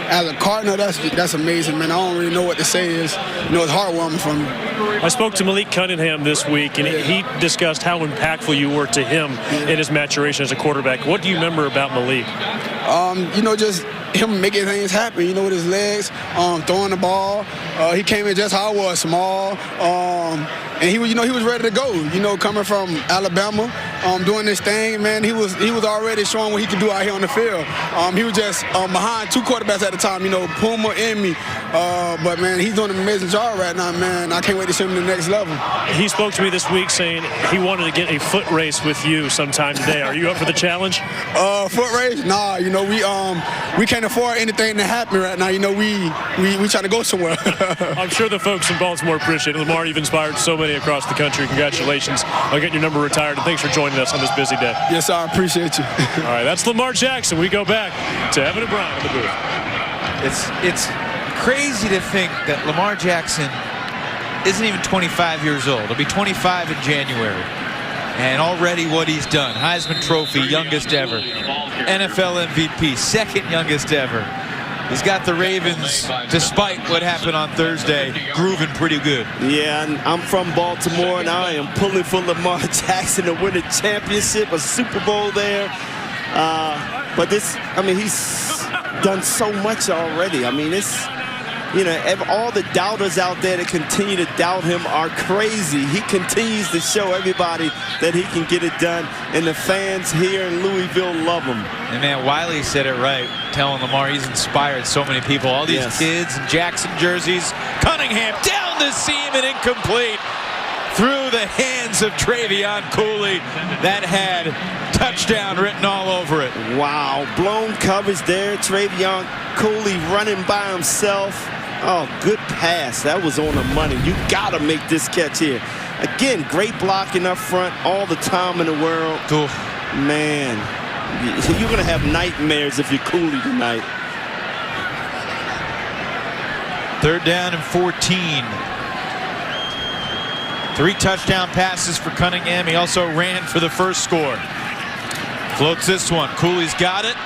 as a Cardinal, that's amazing, man. I don't really know what to say. You know, it's heartwarming for me. I spoke to Malik Cunningham this week, and he discussed how impactful you were to him in his maturation as a quarterback. What do you remember about Malik? You know, just him making things happen, you know, with his legs, throwing the ball. He came in just how I was, small. And he was, you know, he was ready to go. You know, coming from Alabama, doing this thing, man, he was already showing what he could do out here on the field. He was just behind two quarterbacks at the time, you know, Puma and me. But, man, he's doing an amazing job right now, man. I can't wait to see him to the next level. He spoke to me this week saying he wanted to get a foot race with you sometime today. Are you up for the challenge? Foot race? Nah, you know, we can't afford anything to happen right now. You know, we trying to go somewhere. I'm sure the folks in Baltimore appreciate it. Lamar, you've inspired so many across the country. Congratulations on getting your number retired, and thanks for joining us on this busy day. Yes, I appreciate you. All right, that's Lamar Jackson. We go back to Evan and Brian in the booth. It's crazy to think that Lamar Jackson isn't even 25 years old. He'll be 25 in January. And already what he's done. Heisman Trophy, youngest ever. NFL MVP, second youngest ever. He's got the Ravens, despite what happened on Thursday, grooving pretty good. Yeah, and I'm from Baltimore, and I am pulling for Lamar Jackson to win a championship, a Super Bowl there. But this, I mean, he's done so much already. I mean, it's, you know, all the doubters out there that continue to doubt him are crazy. He continues to show everybody that he can get it done, and the fans here in Louisville love him. And man, Wiley said it right, telling Lamar he's inspired so many people. All these kids in Jackson jerseys. Cunningham down the seam and incomplete through the hands of Travion Cooley. That had touchdown written all over it. Wow, blown coverage there. Travion Cooley running by himself. Oh, good pass. That was on the money. You got to make this catch here. Again, great blocking up front all the time in the world. Ooh. Man, you're going to have nightmares if you're Cooley tonight. 3rd down and 14. 3 touchdown passes for Cunningham. He also ran for the first score. Floats this one. Cooley's got it.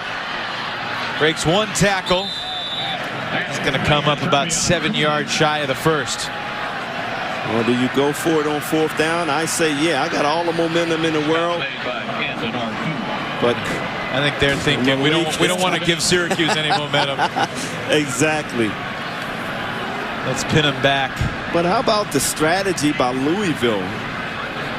Breaks 1 tackle. He's going to come up about 7 yards shy of the first. Well, do you go for it on 4th down? I say, yeah, I got all the momentum in the world. But I think they're thinking we don't want to give Syracuse any momentum. Exactly. Let's pin him back. But how about the strategy by Louisville?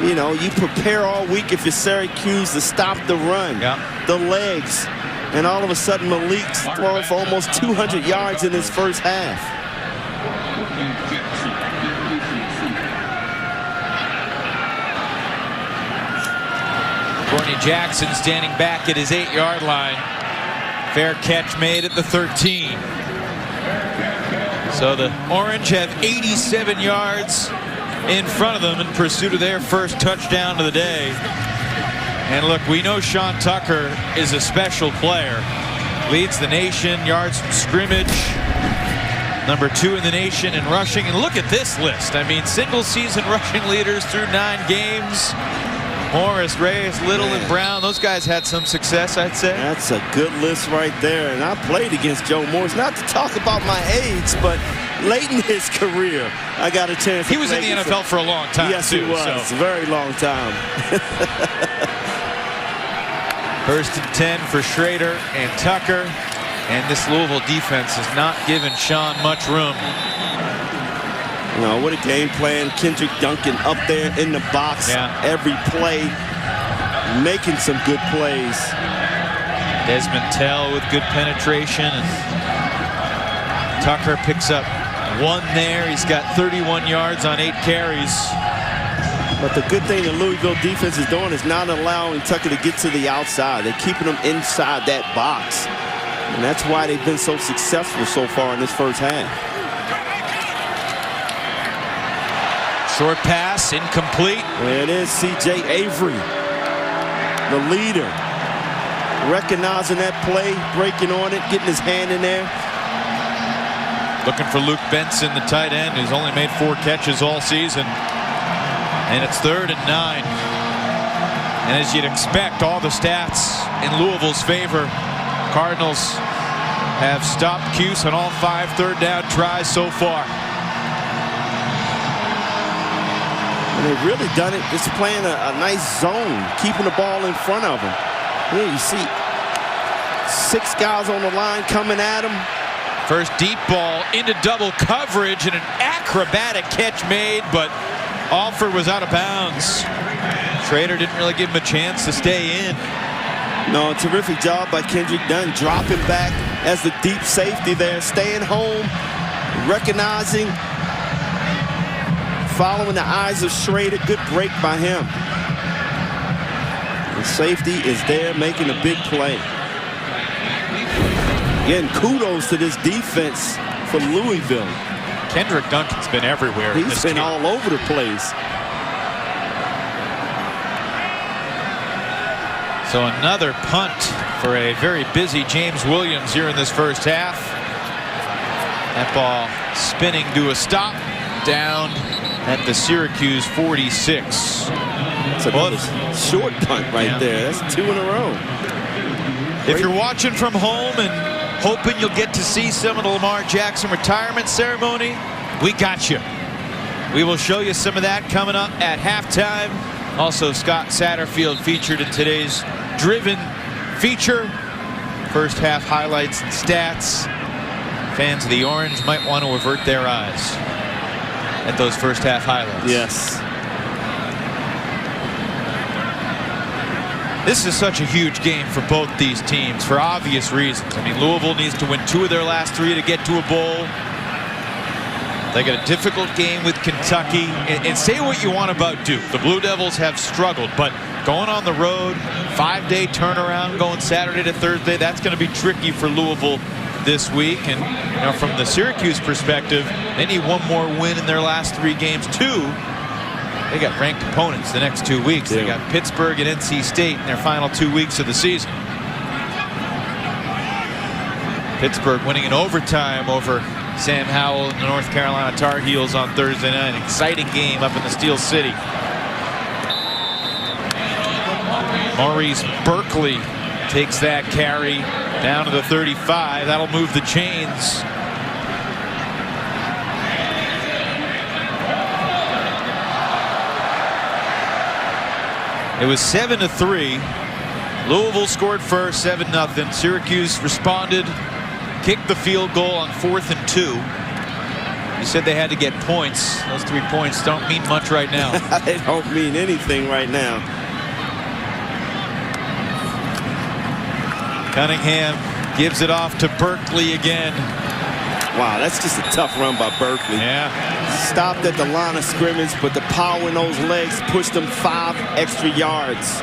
You know, you prepare all week if you're Syracuse to stop the run, the legs, and all of a sudden Malik's throwing for almost 200 yards in his first half. Courtney Jackson standing back at his 8-yard line. Fair catch made at the 13. So the Orange have 87 yards in front of them in pursuit of their first touchdown of the day. And look, we know Sean Tucker is a special player. Leads the nation, yards from scrimmage. Number 2 in the nation in rushing. And look at this list. I mean, single season rushing leaders through 9 games. Morris, Reyes, Little, and Brown. Those guys had some success, I'd say. That's a good list right there. And I played against Joe Morris. Not to talk about my age, but late in his career, I got a chance to He was in the NFL for a long time, yes, too. He was. So. A very long time. 1st and 10 for Schrader and Tucker. And this Louisville defense has not given Sean much room. You know, what a game plan. Kendrick Duncan up there in the box every play, making some good plays. Desmond Tell with good penetration. And Tucker picks up 1 there. He's got 31 yards on 8 carries. But the good thing the Louisville defense is doing is not allowing Tucker to get to the outside. They're keeping them inside that box. And that's why they've been so successful so far in this first half. Short pass, incomplete. There it is, C.J. Avery, the leader. Recognizing that play, breaking on it, getting his hand in there. Looking for Luke Benson, the tight end, who's only made 4 catches all season. And it's 3rd and 9. And as you'd expect, all the stats in Louisville's favor. Cardinals have stopped Cuse on all 5 third-down tries so far. And they've really done it just playing a nice zone, keeping the ball in front of them. Here you see 6 guys on the line coming at him. First deep ball into double coverage and an acrobatic catch made, but Alford was out of bounds. Schrader didn't really give him a chance to stay in. No, terrific job by Kendrick Duncan, dropping back as the deep safety there, staying home, recognizing, following the eyes of Schrader. Good break by him. The safety is there making a big play. Again, kudos to this defense for Louisville. Kendrick Duncan's been everywhere. He's been all over the place. So another punt for a very busy James Williams here in this first half. That ball spinning to a stop down at the Syracuse 46. It's another short punt right there. That's 2 in a row. If you're watching from home and hoping you'll get to see some of the Lamar Jackson retirement ceremony, we got you. We will show you some of that coming up at halftime. Also, Scott Satterfield featured in today's Driven feature. First half highlights and stats. Fans of the Orange might want to avert their eyes at those first half highlights. Yes. This is such a huge game for both these teams for obvious reasons. I mean, Louisville needs to win 2 of their last 3 to get to a bowl. They got a difficult game with Kentucky. And say what you want about Duke. The Blue Devils have struggled, but going on the road, 5-day turnaround, going Saturday to Thursday, that's going to be tricky for Louisville this week. And you know, from the Syracuse perspective, they need 1 more win in their last 3 games too. They got ranked opponents the next 2 weeks. They got Pittsburgh and NC State in their final 2 weeks of the season. Pittsburgh winning in overtime over Sam Howell and the North Carolina Tar Heels on Thursday night. An exciting game up in the Steel City. Maurice Berkeley takes that carry down to the 35. That'll move the chains. It was 7-3. Louisville scored first, 7-0. Syracuse responded, kicked the field goal on 4th and 2. You said they had to get points. Those 3 points don't mean much right now. They don't mean anything right now. Cunningham gives it off to Berkeley again. Wow, that's just a tough run by Berkeley. Yeah. Stopped at the line of scrimmage, but the power in those legs pushed them 5 extra yards.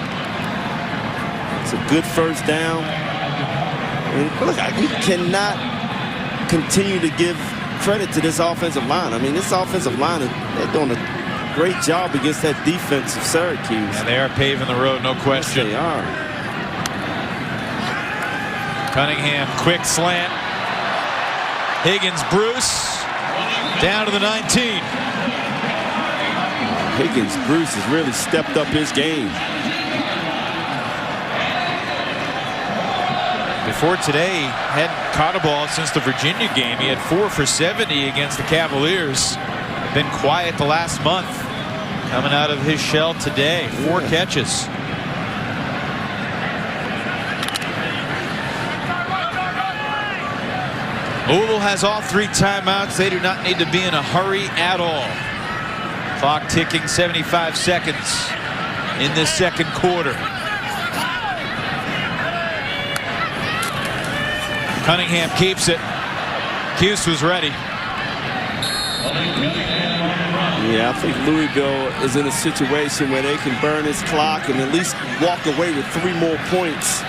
It's a good first down. And look, you cannot continue to give credit to this offensive line. I mean, this offensive line, they're doing a great job against that defense of Syracuse. And they are paving the road, no question. Yes, they are. Cunningham, quick slant. Huggins-Bruce down to the 19. Huggins-Bruce has really stepped up his game. Before today, hadn't caught a ball since the Virginia game. He had 4 for 70 against the Cavaliers. Been quiet the last month. Coming out of his shell today, 4 catches. Louisville has all 3 timeouts. They do not need to be in a hurry at all. Clock ticking, 75 seconds in this second quarter. Cunningham keeps it. Cuse was ready. Yeah, I think Louisville is in a situation where they can burn his clock and at least walk away with 3 more points.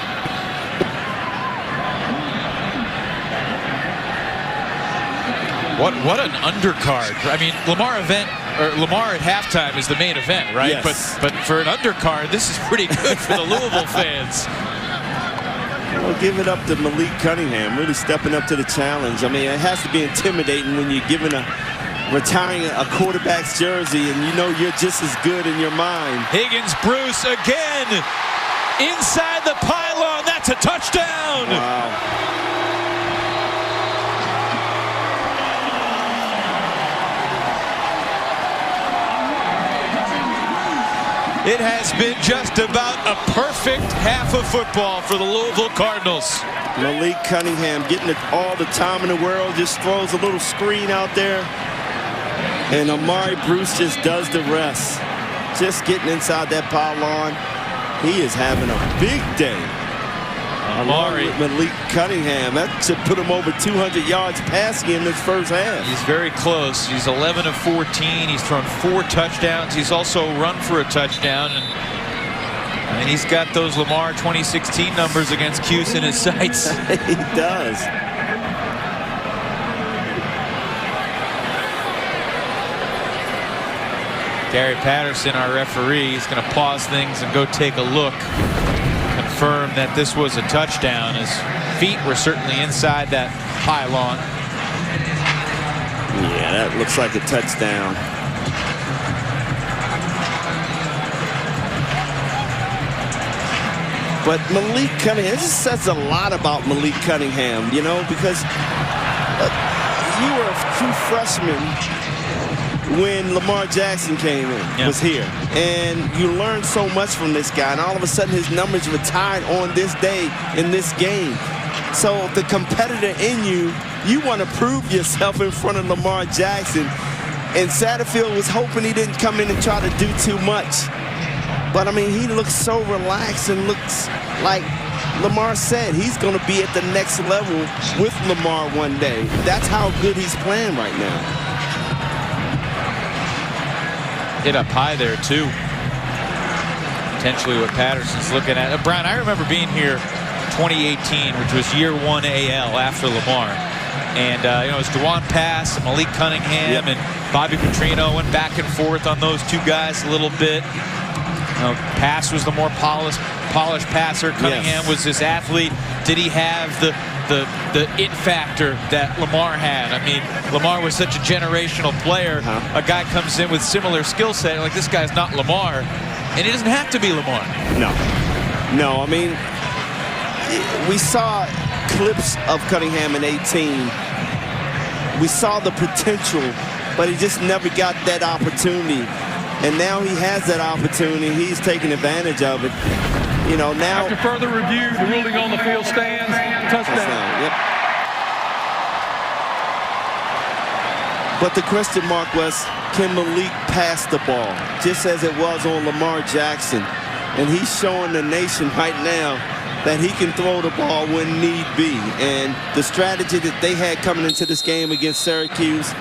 What an undercard. I mean, Lamar at halftime is the main event, right? Yes. But for an undercard, this is pretty good for the Louisville fans. Well, give it up to Malik Cunningham, really stepping up to the challenge. I mean, it has to be intimidating when you're retiring a quarterback's jersey and you know you're just as good in your mind. Huggins-Bruce again inside the pylon. That's a touchdown. Wow. It has been just about a perfect half of football for the Louisville Cardinals. Malik Cunningham getting it all the time in the world, just throws a little screen out there. And Ahmari Bruce just does the rest. Just getting inside that pylon. He is having a big day. Malik Cunningham, that should put him over 200 yards passing in this first half. He's very close. He's 11 of 14. He's thrown 4 touchdowns. He's also run for a touchdown. And he's got those Lamar 2016 numbers against Cuse in his sights. He does. Gary Patterson, our referee, is going to pause things and go take a look. Confirm that this was a touchdown. His feet were certainly inside that pylon. Yeah, that looks like a touchdown. But Malik Cunningham, this says a lot about Malik Cunningham, you know, because you were a true freshman when Lamar Jackson came in, was here. And you learned so much from this guy, and all of a sudden his numbers retired on this day in this game. So the competitor in you, you want to prove yourself in front of Lamar Jackson. And Satterfield was hoping he didn't come in and try to do too much. But, I mean, he looks so relaxed and looks like Lamar said he's going to be at the next level with Lamar one day. That's how good he's playing right now. Hit up high there, too. Potentially what Patterson's looking at. Brian, I remember being here 2018, which was year 1 AL after Lamar. And, you know, it was Dewan Pass, Malik Cunningham, and Bobby Petrino went back and forth on those 2 guys a little bit. You know, Pass was the more polished passer. Cunningham was this athlete. Did he have the it factor that Lamar had? I mean, Lamar was such a generational player. A guy comes in with similar skill set, like this guy's not Lamar, and it doesn't have to be Lamar. No, I mean, we saw clips of Cunningham in 18. We saw the potential, but he just never got that opportunity. And now he has that opportunity. He's taking advantage of it. You know, now. After further review, the ruling on the field stands. Touchdown. Yep. But the question mark was, can Malik pass the ball? Just as it was on Lamar Jackson. And he's showing the nation right now that he can throw the ball when need be. And the strategy that they had coming into this game against Syracuse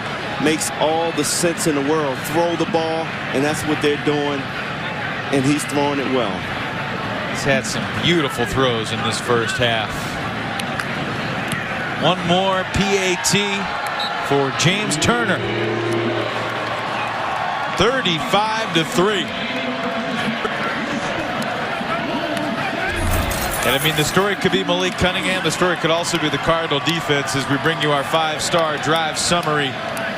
makes all the sense in the world. Throw the ball, and that's what they're doing. And he's throwing it well. He's had some beautiful throws in this first half. One more PAT for James Turner. 35-3. And I mean, the story could be Malik Cunningham. The story could also be the Cardinal defense as we bring you our 5-star drive summary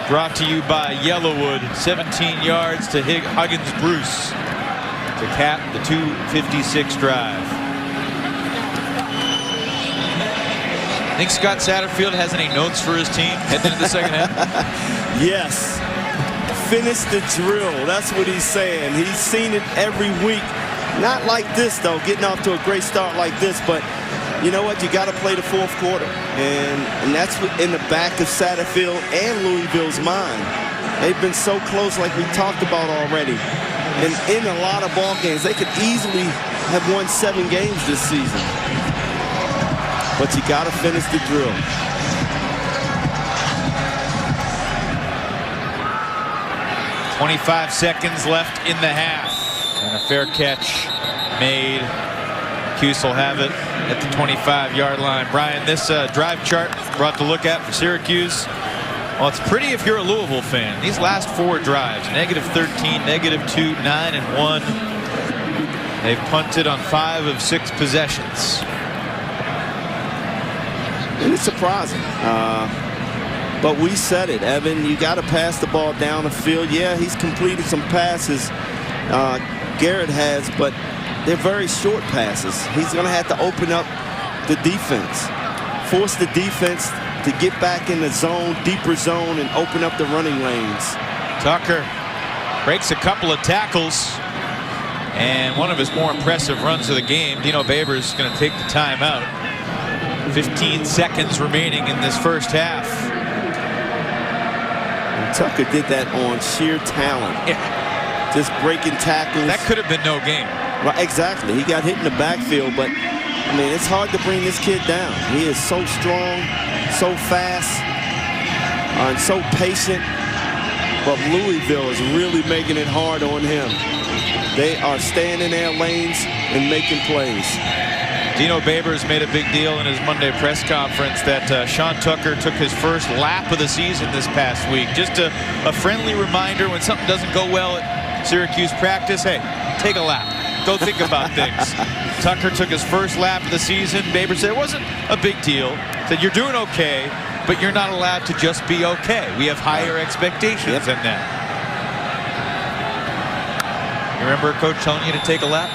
brought to you by Yellowwood. 17 yards to Huggins-Bruce to cap the 2:56 drive. Think Scott Satterfield has any notes for his team heading into the second half? Yes. Finish the drill. That's what he's saying. He's seen it every week. Not like this, though, getting off to a great start like this, but you know what? You got to play the fourth quarter. And that's in the back of Satterfield and Louisville's mind. They've been so close, like we talked about already. And in a lot of ball games, they could easily have won 7 games this season. But you got to finish the drill. 25 seconds left in the half. And a fair catch made. Syracuse will have it at the 25-yard line. Brian, this drive chart brought to look at for Syracuse. Well, it's pretty if you're a Louisville fan. These last 4 drives, -13, -2, 9 and 1. They've punted on 5 of 6 possessions. And it's surprising. But we said it, Evan. You got to pass the ball down the field. Yeah, he's completed some passes. Garrett has, but they're very short passes. He's going to have to open up the defense, force the defense to get back in the zone, deeper zone, and open up the running lanes. Tucker breaks a couple of tackles, and one of his more impressive runs of the game. Dino Babers is going to take the timeout. 15 seconds remaining in this first half. And Tucker did that on sheer talent. Yeah. Just breaking tackles. That could have been no game. Well, exactly. He got hit in the backfield, but I mean, it's hard to bring this kid down. He is so strong, so fast, and so patient. But Louisville is really making it hard on him. They are staying in their lanes and making plays. Dino Babers made a big deal in his Monday press conference that Sean Tucker took his first lap of the season this past week. Just a friendly reminder when something doesn't go well at Syracuse practice, hey, take a lap. Go think about things. Tucker took his first lap of the season. Babers said it wasn't a big deal. Said you're doing okay, but you're not allowed to just be okay. We have higher expectations than that. You remember Coach telling you to take a lap?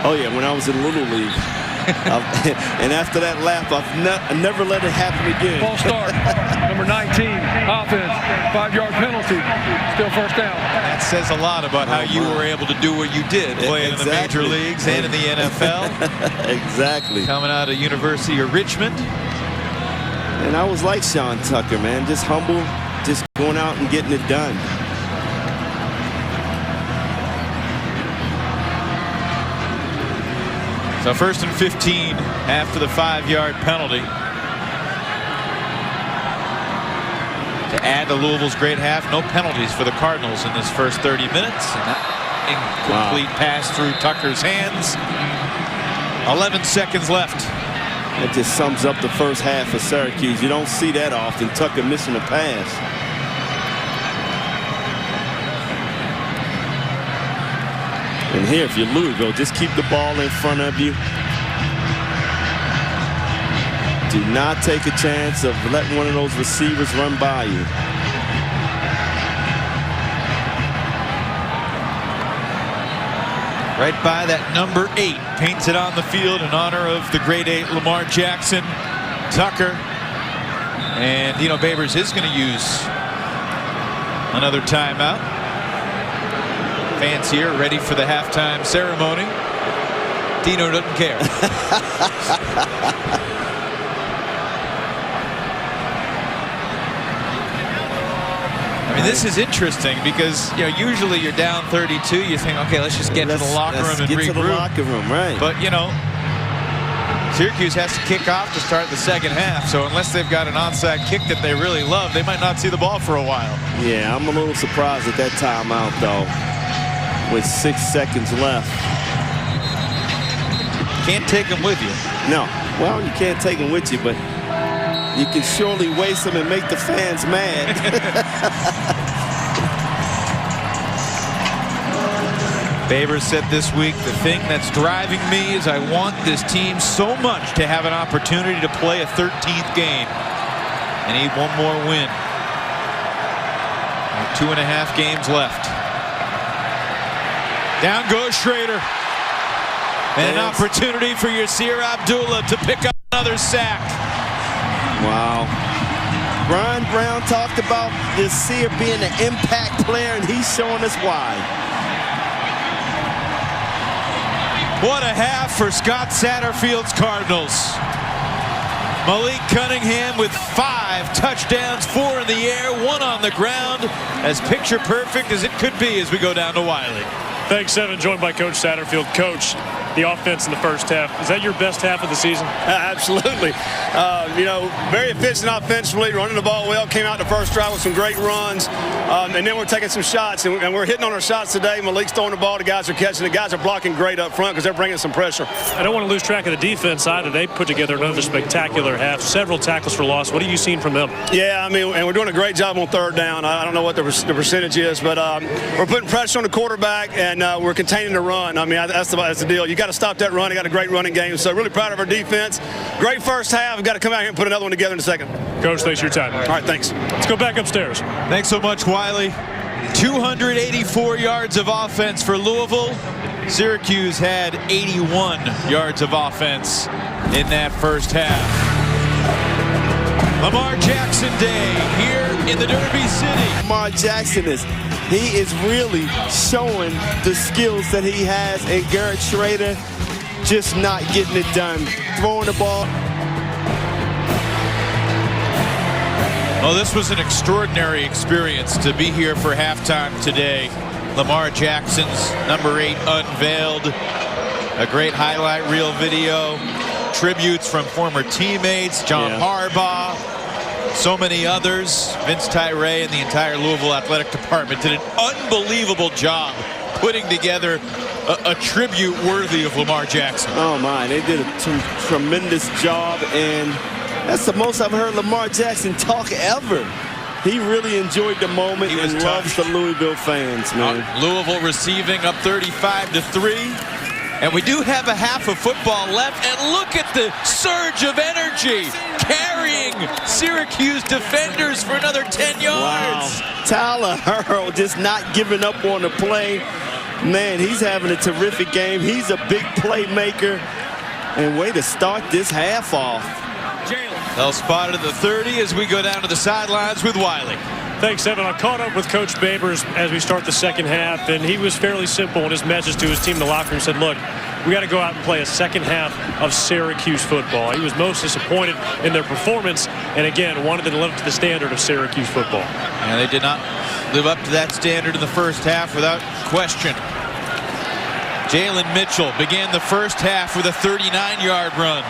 Oh yeah, when I was in Little League. And after that lap, I never let it happen again. False start. Number 19, offense, 5-yard penalty. Still first down. That says a lot about how you were able to do what you did, playing in the major leagues and in the NFL. Exactly. Coming out of University of Richmond. And I was like Sean Tucker, man, just humble, just going out and getting it done. So 1st and 15 after the 5-yard penalty. To add to Louisville's great half, no penalties for the Cardinals in this first 30 minutes. And that incomplete pass through Tucker's hands. 11 seconds left. That just sums up the first half of Syracuse. You don't see that often, Tucker missing a pass. And here, if you're Louisville, just keep the ball in front of you. Do not take a chance of letting one of those receivers run by you. Right by that number 8, paints it on the field in honor of the grade 8 Lamar Jackson. Tucker. And Dino Babers is going to use another timeout. Fans here ready for the halftime ceremony. Dino doesn't care. I mean, this is interesting because, you know, usually you're down 32. You think, okay, let's just get to the locker room and regroup. Get to the locker room, right. But, you know, Syracuse has to kick off to start the second half. So unless they've got an onside kick that they really love, they might not see the ball for a while. Yeah, I'm a little surprised at that timeout, though. With 6 seconds left. Can't take them with you. No. Well, you can't take them with you, but you can surely waste them and make the fans mad. Babers said this week, the thing that's driving me is I want this team so much to have an opportunity to play a 13th game. I need one more win. 2.5 games left. Down goes Schrader. And an opportunity for Yasir Abdullah to pick up another sack. Wow. Brian Brown talked about Yasir being an impact player, and he's showing us why. What a half for Scott Satterfield's Cardinals. Malik Cunningham with 5 touchdowns, 4 in the air, 1 on the ground. As picture perfect as it could be as we go down to Wiley. Thanks, Evan. Joined by Coach Satterfield. Coach, the offense in the first half, is that your best half of the season? Absolutely. You know, very efficient offensively, running the ball well. Came out the first drive with some great runs. And then we're taking some shots, and we're hitting on our shots today. Malik's throwing the ball. The guys are catching. The guys are blocking great up front because they're bringing some pressure. I don't want to lose track of the defense either. They put together another spectacular half. Several tackles for loss. What have you seen from them? Yeah, I mean, and we're doing a great job on third down. I don't know what the percentage is, but we're putting pressure on the quarterback, and we're containing the run. I mean, that's the deal. You got to stop that run. You got a great running game. So really proud of our defense. Great first half. We've got to come out here and put another one together in a second. Coach, thanks for your time. All right, thanks. Let's go back upstairs. Thanks so much, Wiley. 284 yards of offense for Louisville. Syracuse had 81 yards of offense in that first half. Lamar Jackson Day here in the Derby City. Lamar Jackson he is really showing the skills that he has, and Garrett Schrader just not getting it done. Throwing the ball. Well, this was an extraordinary experience to be here for halftime today. Lamar Jackson's number 8 unveiled. A great highlight reel video. Tributes from former teammates, John Harbaugh, so many others. Vince Tyree and the entire Louisville athletic department did an unbelievable job putting together a tribute worthy of Lamar Jackson. Oh my, they did a tremendous job, and that's the most I've heard Lamar Jackson talk ever. He really enjoyed the moment and loves the Louisville fans, man. Louisville receiving up 35-3. And we do have a half of football left. And look at the surge of energy carrying Syracuse defenders for another 10 yards. Wow. Tyler Hurl just not giving up on the play. Man, he's having a terrific game. He's a big playmaker. And way to start this half off. They'll spot it at the 30 as we go down to the sidelines with Wiley. Thanks, Evan. I caught up with Coach Babers as we start the second half, and he was fairly simple in his message to his team in the locker room. He said, look, we got to go out and play a second half of Syracuse football. He was most disappointed in their performance, and again, wanted them to live up to the standard of Syracuse football. And they did not live up to that standard in the first half without question. Jalen Mitchell began the first half with a 39-yard run.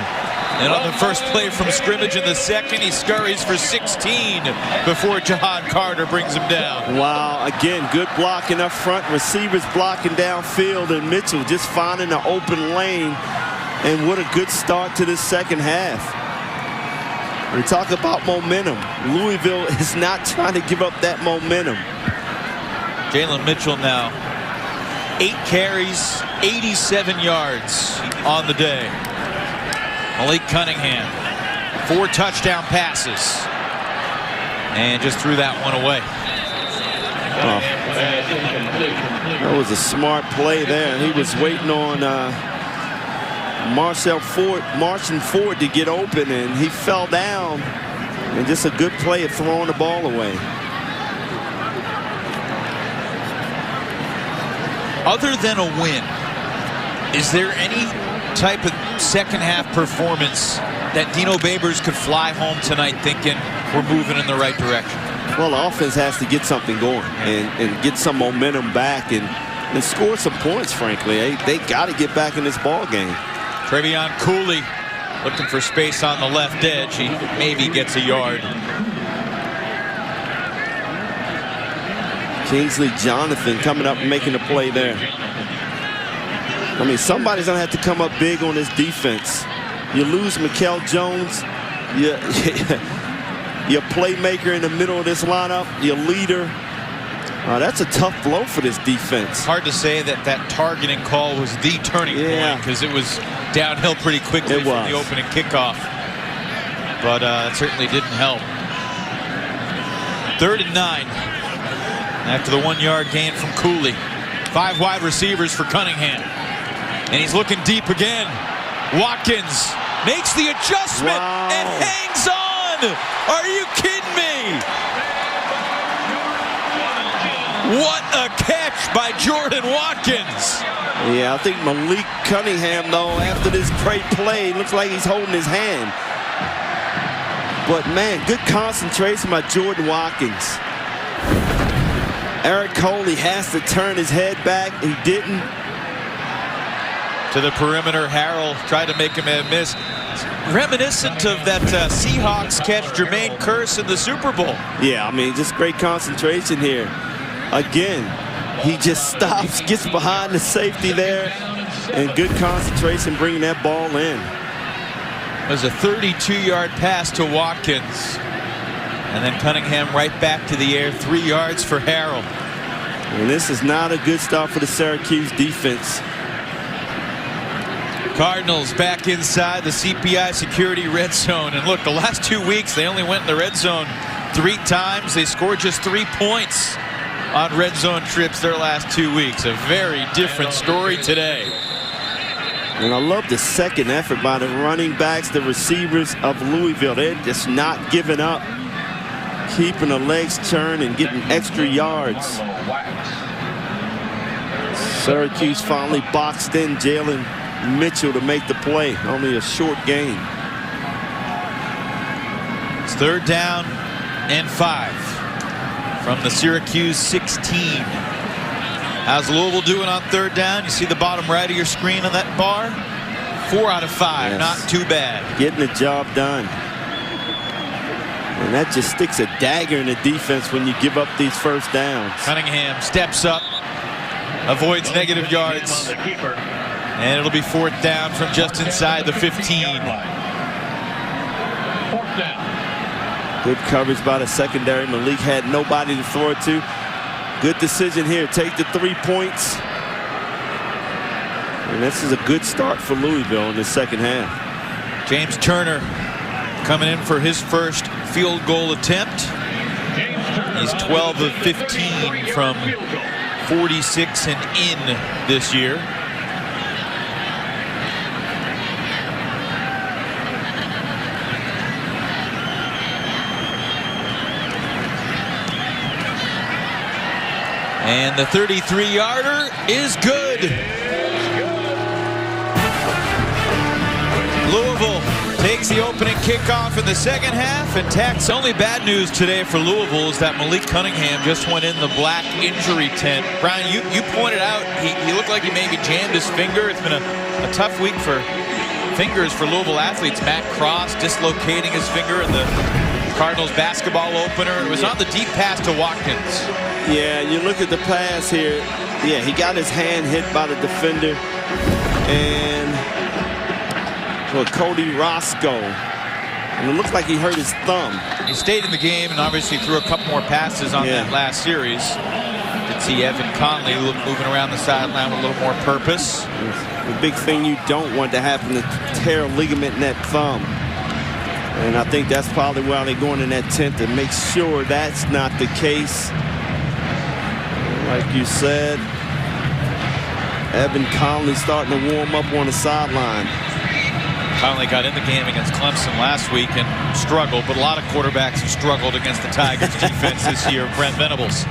And on the first play from scrimmage in the second, he scurries for 16 before Jihad Carter brings him down. Wow, again, good blocking up front. Receivers blocking downfield, and Mitchell just finding an open lane. And what a good start to this second half. We talk about momentum. Louisville is not trying to give up that momentum. Jalen Mitchell now 8 carries, 87 yards on the day. Malik Cunningham, 4 touchdown passes, and just threw that one away. Oh. That was a smart play there. He was waiting on Marching Ford to get open, and he fell down. And just a good play of throwing the ball away. Other than a win, is there any type of second half performance that Dino Babers could fly home tonight thinking we're moving in the right direction? Well, the offense has to get something going and get some momentum back and score some points, frankly. They got to get back in this ball game. Trevion Cooley looking for space on the left edge. He maybe gets a yard. Kingsley Jonathan coming up and making a play there. I mean, somebody's going to have to come up big on this defense. You lose Mikel Jones, your playmaker in the middle of this lineup, your leader. That's a tough blow for this defense. Hard to say that targeting call was the turning point, because it was downhill pretty quickly from the opening kickoff. But it certainly didn't help. 3rd and 9 after the 1-yard gain from Cooley. 5 wide receivers for Cunningham. And he's looking deep again. Watkins makes the adjustment and hangs on. Are you kidding me? What a catch by Jordan Watkins. Yeah, I think Malik Cunningham, though, after this great play, looks like he's holding his hand. But, man, good concentration by Jordan Watkins. Eric Coley has to turn his head back. He didn't. To the perimeter, Harrell tried to make him a miss. reminiscent of that Seahawks catch Jermaine Kearse in the Super Bowl. Yeah, I mean, just great concentration here. Again, he just stops, gets behind the safety there, and good concentration bringing that ball in. It was a 32-yard pass to Watkins. And then Cunningham right back to the air, 3 yards for Harrell. And this is not a good start for the Syracuse defense. Cardinals back inside the CPI security red zone. And look, the last 2 weeks, they only went in the red zone 3 times. They scored just 3 points on red zone trips their last 2 weeks. A very different story today. And I love the second effort by the running backs, the receivers of Louisville. They're just not giving up, keeping the legs churned and getting extra yards. Syracuse finally boxed in Jalen Mitchell to make the play. Only a short gain. It's 3rd down and 5 from the Syracuse 16. How's Louisville doing on 3rd down? You see the bottom right of your screen on that bar? 4 out of 5, yes. Not too bad. Getting the job done. And that just sticks a dagger in the defense when you give up these first downs. Cunningham steps up, avoids negative yards, and it'll be 4th down from just inside the 15. Good coverage by the secondary. Malik had nobody to throw it to. Good decision here. Take the 3 points. And this is a good start for Louisville in the second half. James Turner coming in for his first field goal attempt. He's 12 of 15 from 46 and in this year. And the 33-yarder is good. Louisville takes the opening kickoff in the second half and tacks. Only bad news today for Louisville is that Malik Cunningham just went in the black injury tent. Brian, you pointed out he looked like he maybe jammed his finger. It's been a tough week for fingers for Louisville athletes. Matt Cross dislocating his finger in the Cardinals basketball opener. It was on the deep pass to Watkins. Yeah, you look at the pass here. Yeah, he got his hand hit by the defender. And Cody Roscoe. And it looks like he hurt his thumb. He stayed in the game and obviously threw a couple more passes on that last series. Did see Evan Conley moving around the sideline with a little more purpose. The big thing you don't want to happen to tear a ligament in that thumb. And I think that's probably why they're going in that tent to make sure that's not the case. Like you said, Evan Conley starting to warm up on the sideline. Conley got in the game against Clemson last week and struggled, but a lot of quarterbacks have struggled against the Tigers defense this year. Brent Venables.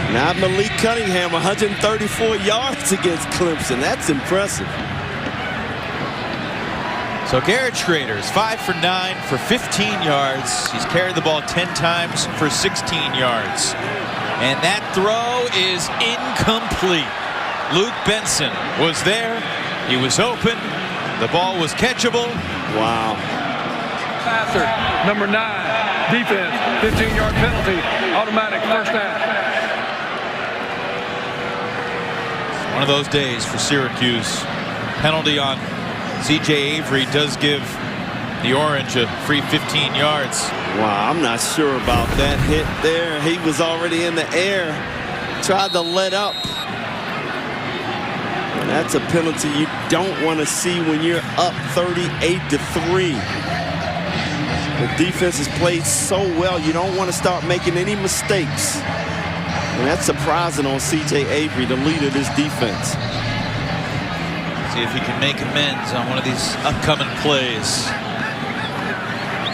Not Malik Cunningham, 134 yards against Clemson. That's impressive. So Garrett Schrader is 5 for 9 for 15 yards. He's carried the ball 10 times for 16 yards. And that throw is incomplete. Luke Benson was there. He was open. The ball was catchable. Wow. Passer, number 9, defense, 15-yard penalty, automatic first down. One of those days for Syracuse. Penalty on C.J. Avery does give the Orange a free 15 yards. Wow, I'm not sure about that hit there. He was already in the air. Tried to let up. And that's a penalty you don't want to see when you're up 38-3. The defense has played so well, you don't want to start making any mistakes. And that's surprising on C.J. Avery, the leader of this defense. See if he can make amends on one of these upcoming plays.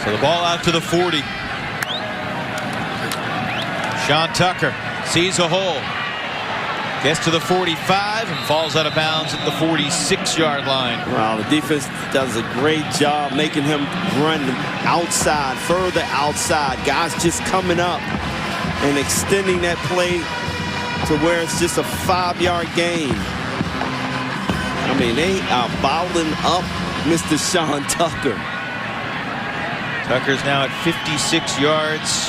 So the ball out to the 40. Sean Tucker sees a hole. Gets to the 45 and falls out of bounds at the 46-yard line. Wow, the defense does a great job making him run outside, further outside. Guys just coming up and extending that play to where it's just a 5-yard gain. I mean, they are bottling up Mr. Sean Tucker. Tucker's now at 56 yards,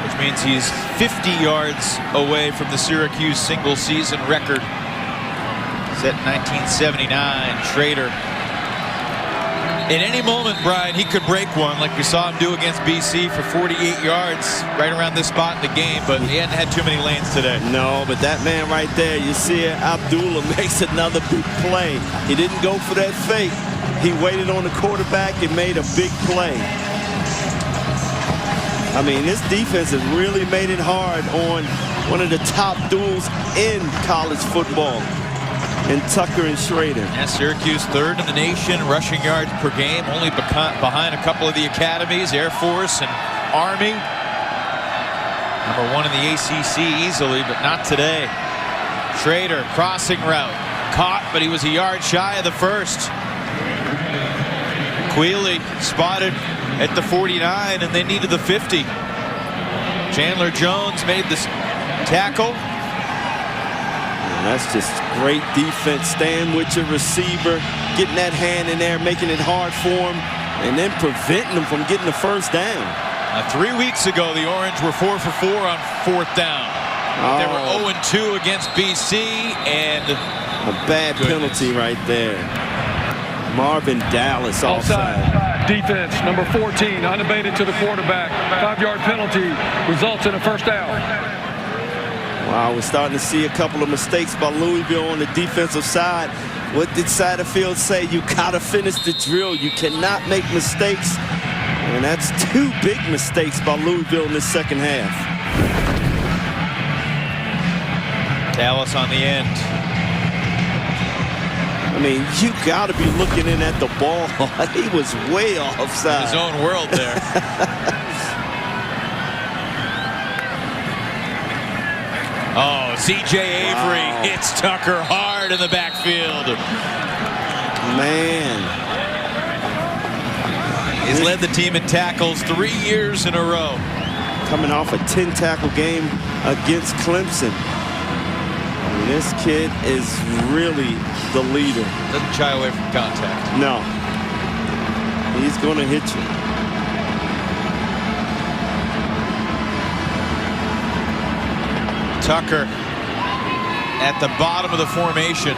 which means he's 50 yards away from the Syracuse single season record set in 1979. Schrader. At any moment, Brian, he could break one like we saw him do against BC for 48 yards right around this spot in the game, but he hadn't had too many lanes today. No, but that man right there, you see it, Abdullah makes another big play. He didn't go for that fake. He waited on the quarterback and made a big play. I mean, this defense has really made it hard on one of the top duels in college football. And Tucker and Schrader. Yeah, Syracuse third in the nation rushing yards per game, only behind a couple of the academies, Air Force and Army. Number one in the ACC easily, but not today. Schrader, crossing route, caught, but he was a yard shy of the first. Quealy spotted at the 49, and they needed the 50. Chandler Jones made the tackle. That's just great defense, staying with your receiver, getting that hand in there, making it hard for him, and then preventing them from getting the first down. 3 weeks ago, the Orange were 4 for 4 on fourth down. They were 0-2 against BC, and a bad penalty right there. Marvin Dallas offside. Defense, number 14, unabated to the quarterback. 5-yard penalty results in a first down. Wow, we're starting to see a couple of mistakes by Louisville on the defensive side. What did Satterfield say? You gotta finish the drill. You cannot make mistakes. And that's 2 big mistakes by Louisville in the second half. Dallas on the end. I mean, you gotta be looking in at the ball. He was way offside. His own world there. Oh, C.J. Avery hits Tucker hard in the backfield. Man. He's led the team in tackles 3 years in a row. Coming off a 10-tackle game against Clemson. I mean, this kid is really the leader. Doesn't shy away from contact. No. He's going to hit you. Tucker at the bottom of the formation.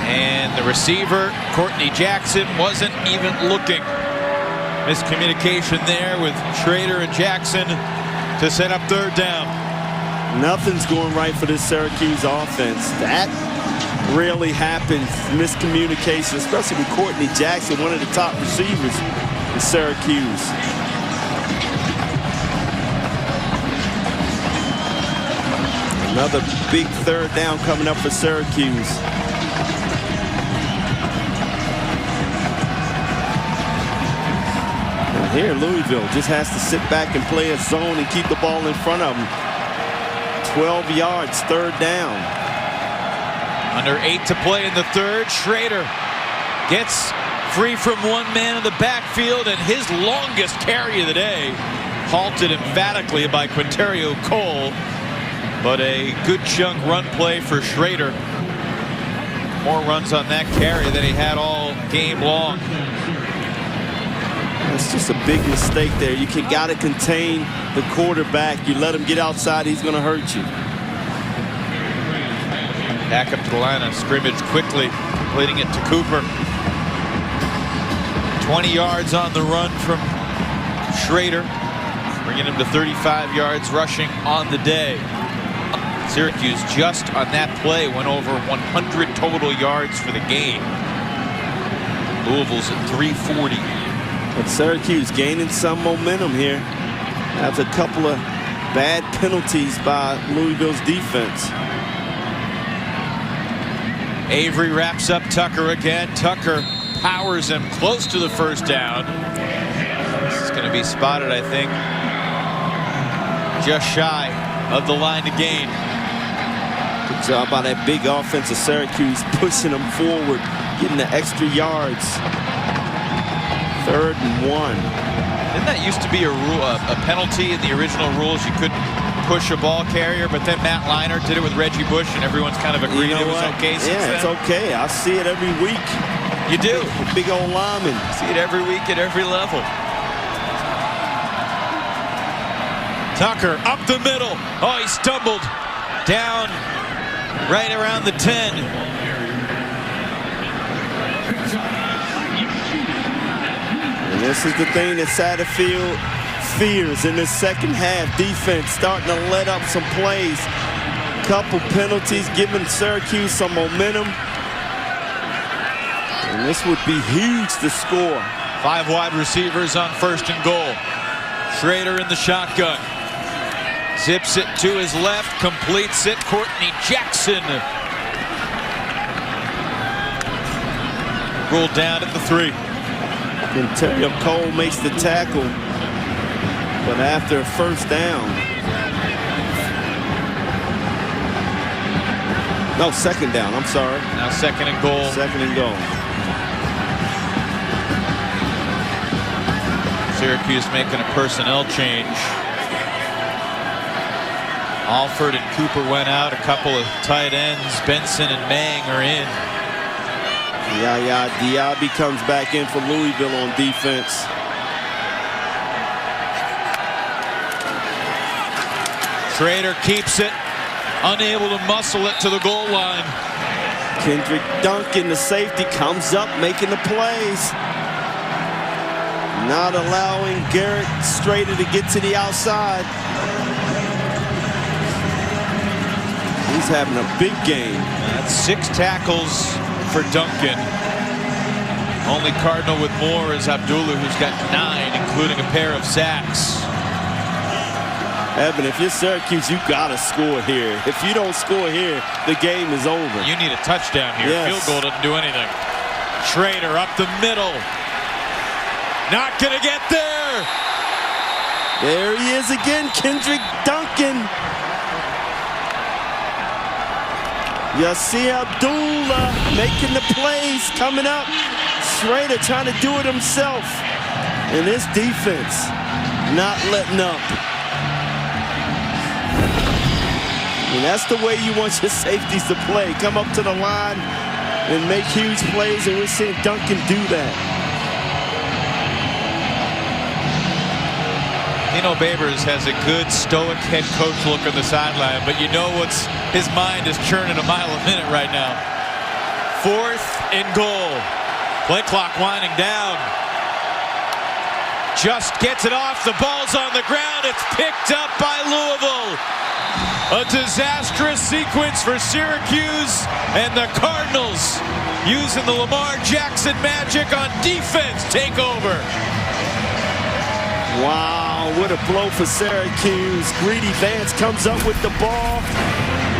And the receiver, Courtney Jackson, wasn't even looking. Miscommunication there with Schrader and Jackson to set up third down. Nothing's going right for this Syracuse offense. That rarely happens, miscommunication, especially with Courtney Jackson, one of the top receivers in Syracuse. Another big third down coming up for Syracuse. And here Louisville just has to sit back and play a zone and keep the ball in front of them. 12 yards, third down. Under 8 to play in the third. Schrader gets free from one man in the backfield, and his longest carry of the day halted emphatically by Quinterio Cole. But a good chunk run play for Schrader. More runs on that carry than he had all game long. That's just a big mistake there. You got to contain the quarterback. You let him get outside, he's going to hurt you. Back up to the line of scrimmage quickly, leading it to Cooper. 20 yards on the run from Schrader, bringing him to 35 yards rushing on the day. Syracuse just on that play went over 100 total yards for the game. Louisville's at 340. But Syracuse gaining some momentum here after a couple of bad penalties by Louisville's defense. Avery wraps up Tucker again. Tucker powers him close to the first down. This is going to be spotted, I think, just shy of the line to gain. Good job by that big offense of Syracuse, pushing them forward, getting the extra yards. 3rd and 1. Didn't that used to be a rule, a penalty in the original rules? You couldn't push a ball carrier, but then Matt Leinart did it with Reggie Bush, and everyone's kind of agreed it was okay since then. It's okay. I see it every week. You do. Big old lineman. See it every week at every level. Tucker up the middle. Oh, he stumbled down right around the 10. And this is the thing that Satterfield fears in this second half. Defense starting to let up some plays. Couple penalties, giving Syracuse some momentum. And this would be huge to score. 5 wide receivers on 1st and goal. Schrader in the shotgun. Zips it to his left, completes it. Courtney Jackson. Rolled down at the 3. Ontario Cole makes the tackle, but after a first down. No, second down, I'm sorry. Now 2nd and goal. 2nd and goal. Syracuse making a personnel change. Alford and Cooper went out. A couple of tight ends. Benson and Mang are in. Diaby comes back in for Louisville on defense. Schrader keeps it. Unable to muscle it to the goal line. Kendrick Duncan, the safety, comes up making the plays. Not allowing Garrett Schrader to get to the outside. He's having a big game. That's 6 tackles for Duncan. Only Cardinal with more is Abdullah, who's got 9, including a pair of sacks. Evan, if you're Syracuse, you gotta score here. If you don't score here, the game is over. You need a touchdown here. Yes. Field goal doesn't do anything. Schrader up the middle. Not gonna get there. There he is again, Kendrick Duncan. Yasir Abdullah making the plays, coming up. Schrader trying to do it himself. And this defense not letting up. And that's the way you want your safeties to play. Come up to the line and make huge plays, and we're seeing Duncan do that. Dino Babers has a good stoic head coach look on the sideline, but you know what's his mind is churning a mile a minute right now. 4th and goal. Play clock winding down. Just gets it off. The ball's on the ground. It's picked up by Louisville. A disastrous sequence for Syracuse, and the Cardinals, using the Lamar Jackson magic on defense, take over. Wow, what a blow for Syracuse. Greedy Vance comes up with the ball.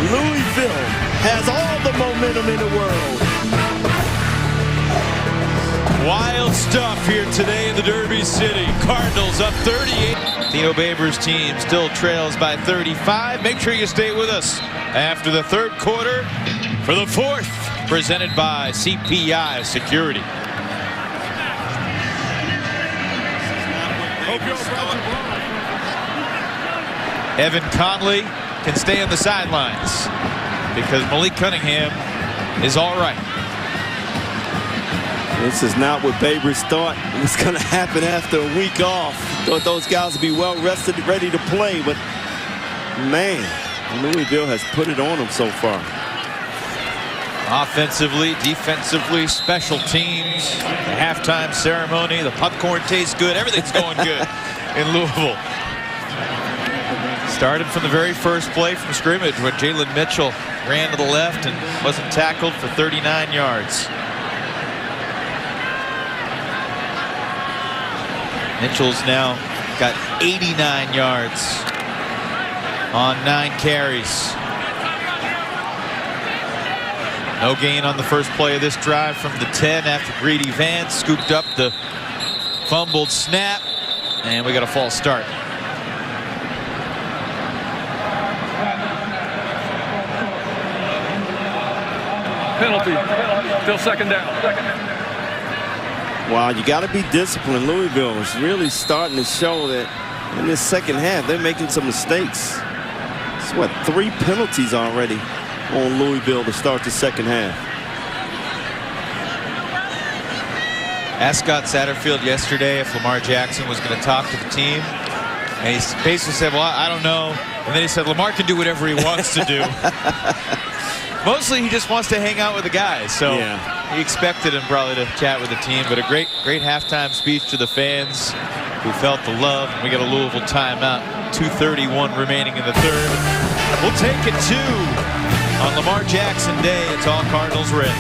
Louisville has all the momentum in the world. Wild stuff here today in the Derby City. Cardinals up 38. Dino Babers' team still trails by 35. Make sure you stay with us after the 3rd quarter for the 4th, presented by CPI Security. Evan Conley can stay on the sidelines because Malik Cunningham is all right. This is not what Babers thought was going to happen after a week off. Thought those guys would be well rested, ready to play, but man, Louisville has put it on them so far. Offensively, defensively, special teams, the halftime ceremony, the popcorn tastes good, everything's going good in Louisville. Started from the very first play from scrimmage when Jalen Mitchell ran to the left and wasn't tackled for 39 yards. Mitchell's now got 89 yards on 9 carries. No gain on the first play of this drive from the 10 after Greedy Vance scooped up the fumbled snap, and we got a false start. Penalty. Still 2nd down. Wow, you got to be disciplined. Louisville is really starting to show that in this second half they're making some mistakes. It's what, 3 penalties already on Louisville to start the second half. Asked Scott Satterfield yesterday if Lamar Jackson was going to talk to the team. And he basically said, well, I don't know. And then he said, Lamar can do whatever he wants to do. Mostly he just wants to hang out with the guys. So he expected him probably to chat with the team. But a great halftime speech to the fans who felt the love. We got a Louisville timeout. 2:31 remaining in the third. We'll take it 2 on Lamar Jackson Day. It's all Cardinals red.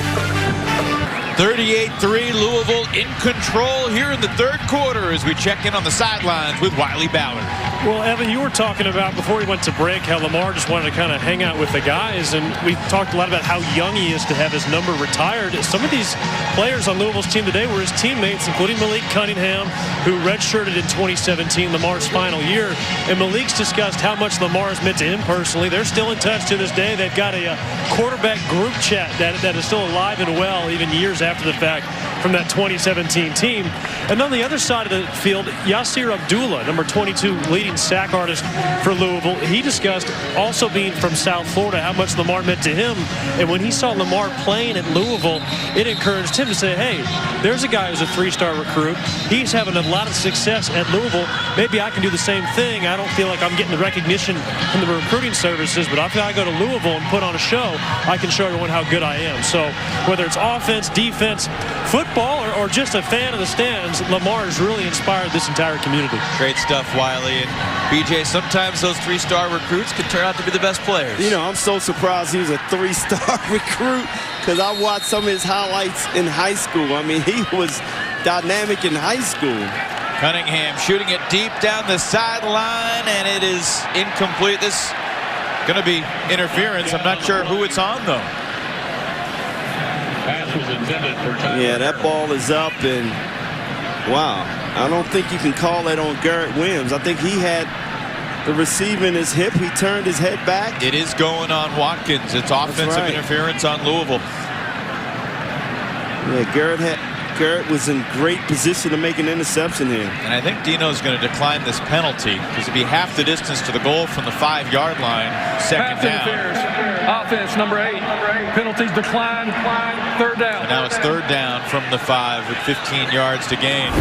38-3, Louisville in control here in the third quarter as we check in on the sidelines with Wiley Ballard. Well, Evan, you were talking about before we went to break how Lamar just wanted to kind of hang out with the guys, and we talked a lot about how young he is to have his number retired. Some of these players on Louisville's team today were his teammates, including Malik Cunningham, who redshirted in 2017, Lamar's final year. And Malik's discussed how much Lamar has meant to him personally. They're still in touch to this day. They've got a quarterback group chat that is still alive and well even years after the fact from that 2017 team. And on the other side of the field, Yasir Abdullah, number 22, leading sack artist for Louisville. He discussed also being from South Florida, how much Lamar meant to him. And when he saw Lamar playing at Louisville, it encouraged him to say, hey, there's a guy who's a 3-star recruit. He's having a lot of success at Louisville. Maybe I can do the same thing. I don't feel like I'm getting the recognition from the recruiting services, but if I go to Louisville and put on a show, I can show everyone how good I am. So whether it's offense, defense, football, or just a fan of the stands, Lamar has really inspired this entire community. Great stuff, Wiley. And BJ, sometimes those 3-star recruits can turn out to be the best players. You know, I'm so surprised he was a 3-star recruit because I watched some of his highlights in high school. I mean, he was dynamic in high school. Cunningham shooting it deep down the sideline, and it is incomplete. This is going to be interference. I'm not sure who it's on, though. Yeah, that ball is up, and wow, I don't think you can call that on Garrett Williams. I think he had the receiver in his hip. He turned his head back. It is going on Watkins. It's offensive interference on Louisville. Yeah, Garrett was in great position to make an interception here. And I think Dino's going to decline this penalty because it'd be half the distance to the goal from the 5-yard line. Second down. Offense, number 8. Penalties decline. Third down. And now it's third down from the 5 with 15 yards to gain.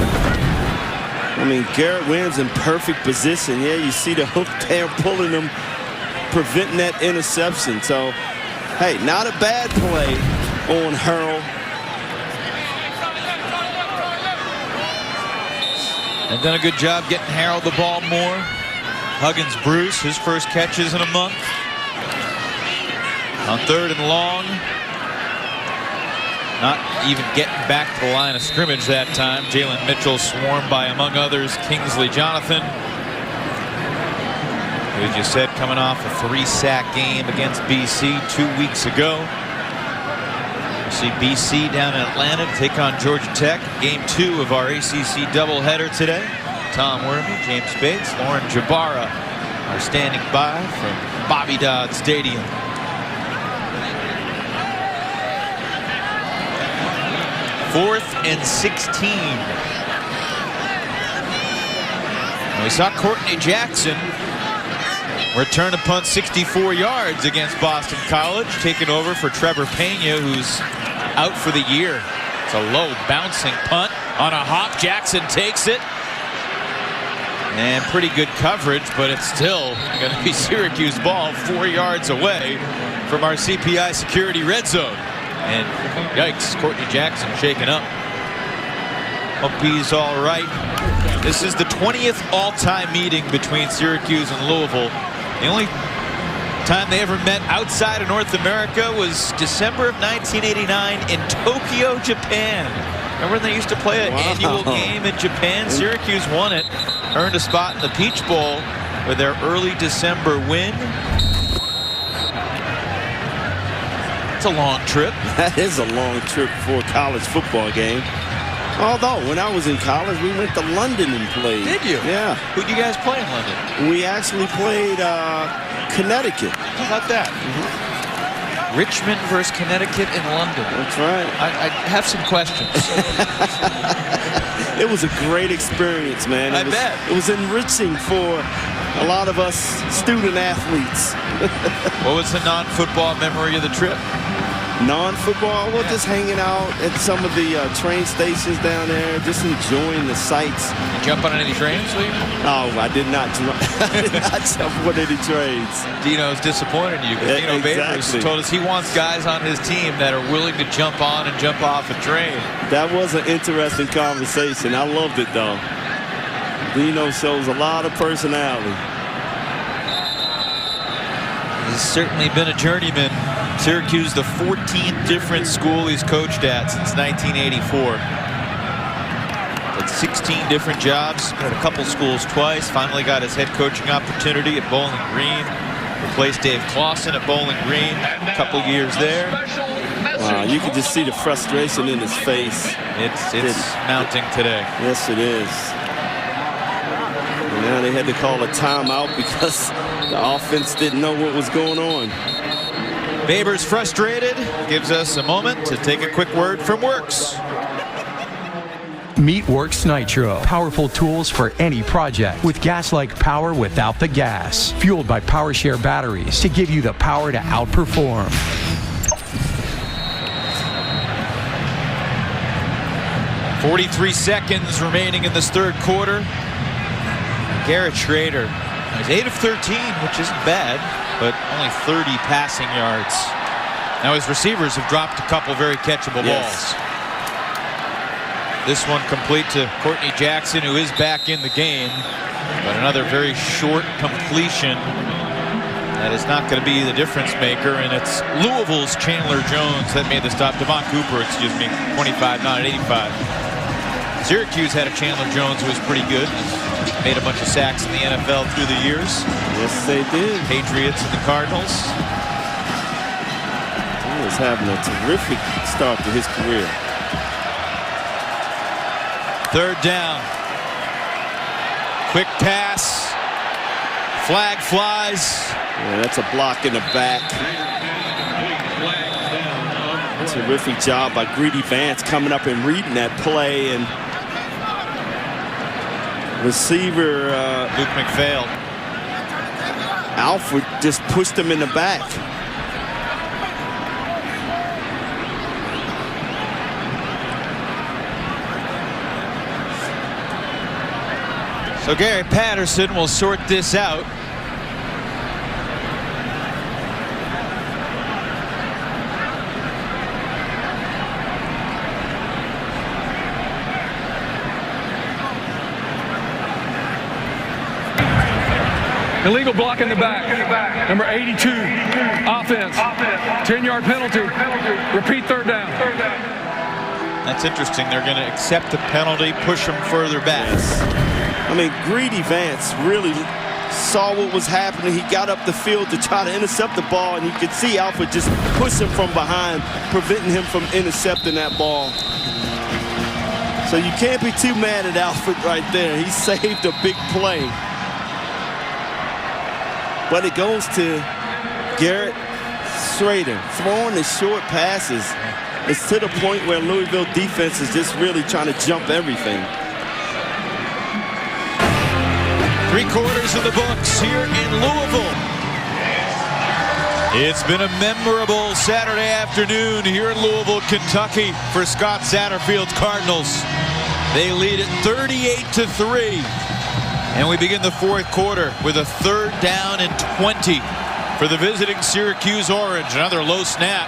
I mean, Garrett Williams in perfect position. Yeah, you see the hook there pulling him, preventing that interception. So, hey, not a bad play on Hurl. And done a good job getting Harold the ball more. Huggins-Bruce, his first catches in a month. On 3rd and long. Not even getting back to the line of scrimmage that time. Jalen Mitchell swarmed by, among others, Kingsley Jonathan. As you said, coming off a 3-sack game against BC 2 weeks ago. We'll see BC down in Atlanta to take on Georgia Tech. Game 2 of our ACC doubleheader today. Tom Wormy, James Bates, Lauren Jabara are standing by from Bobby Dodd Stadium. Fourth and 16. And we saw Courtney Jackson return a punt 64 yards against Boston College, taking over for Trevor Pena, who's out for the year. It's a low bouncing punt on a hop. Jackson takes it. And pretty good coverage, but it's still going to be Syracuse ball 4 yards away from our CPI security red zone. And yikes, Courtney Jackson shaken up. Hope he's all right. This is the 20th all-time meeting between Syracuse and Louisville. The only time they ever met outside of North America was December of 1989 in Tokyo, Japan. Remember when they used to play an annual game in Japan? Syracuse won it, earned a spot in the Peach Bowl with their early December win. It's a long trip. That is a long trip for a college football game. Although, when I was in college, we went to London and played. Did you? Yeah. Who'd you guys play in London? We actually played Connecticut. How about that? Richmond versus Connecticut in London. That's right. I have some questions. It was a great experience, man. I bet. It was enriching for a lot of us student athletes. What was the non-football memory of the trip? Non-football, well, just hanging out at some of the train stations down there, just enjoying the sights. You jump on any trains, Lee? No, I did not. I did not jump on any trains. Dino's disappointed in you because Dino Babers told us he wants guys on his team that are willing to jump on and jump off a train. That was an interesting conversation. I loved it, though. Dino shows a lot of personality. He's certainly been a journeyman. Syracuse, the 14th different school he's coached at since 1984. Had 16 different jobs, had a couple schools twice, finally got his head coaching opportunity at Bowling Green. Replaced Dave Clawson at Bowling Green, a couple years there. Wow, you can just see the frustration in his face. It's mounting today. Yes, it is. And now they had to call a timeout because the offense didn't know what was going on. Babers frustrated, gives us a moment to take a quick word from Works. Meet Works Nitro. Powerful tools for any project with gas-like power without the gas. Fueled by PowerShare batteries to give you the power to outperform. .43 seconds remaining in this third quarter. Garrett Schrader is 8 of 13, which isn't bad, but only 30 passing yards. Now his receivers have dropped a couple very catchable balls. This one complete to Courtney Jackson, who is back in the game, but another very short completion that is not going to be the difference maker, and it's Louisville's Chandler Jones that made the stop. Devon Cooper, excuse me, 25, not at 85. Syracuse had a Chandler Jones who was pretty good. Made a bunch of sacks in the NFL through the years. Yes, they did. Patriots and the Cardinals. He was having a terrific start to his career. Third down. Quick pass. Flag flies. Yeah, that's a block in the back. Terrific job by Greedy Vance coming up and reading that play, and receiver Luke McPhail. Alfred just pushed him in the back. So Gary Patterson will sort this out. Illegal block in the back. Number 82, offense. 10-yard penalty. Repeat third down. That's interesting. They're going to accept the penalty, push him further back. Yes. I mean, Greedy Vance really saw what was happening. He got up the field to try to intercept the ball, and you could see Alfred just push him from behind, preventing him from intercepting that ball. So you can't be too mad at Alfred right there. He saved a big play. But it goes to Garrett Schrader throwing the short passes. It's to the point where Louisville defense is just really trying to jump everything. 3/4 of the books here in Louisville. It's been a memorable Saturday afternoon here in Louisville, Kentucky for Scott Satterfield's Cardinals. They lead it 38-3. And we begin the fourth quarter with a third down and 20 for the visiting Syracuse Orange. Another low snap.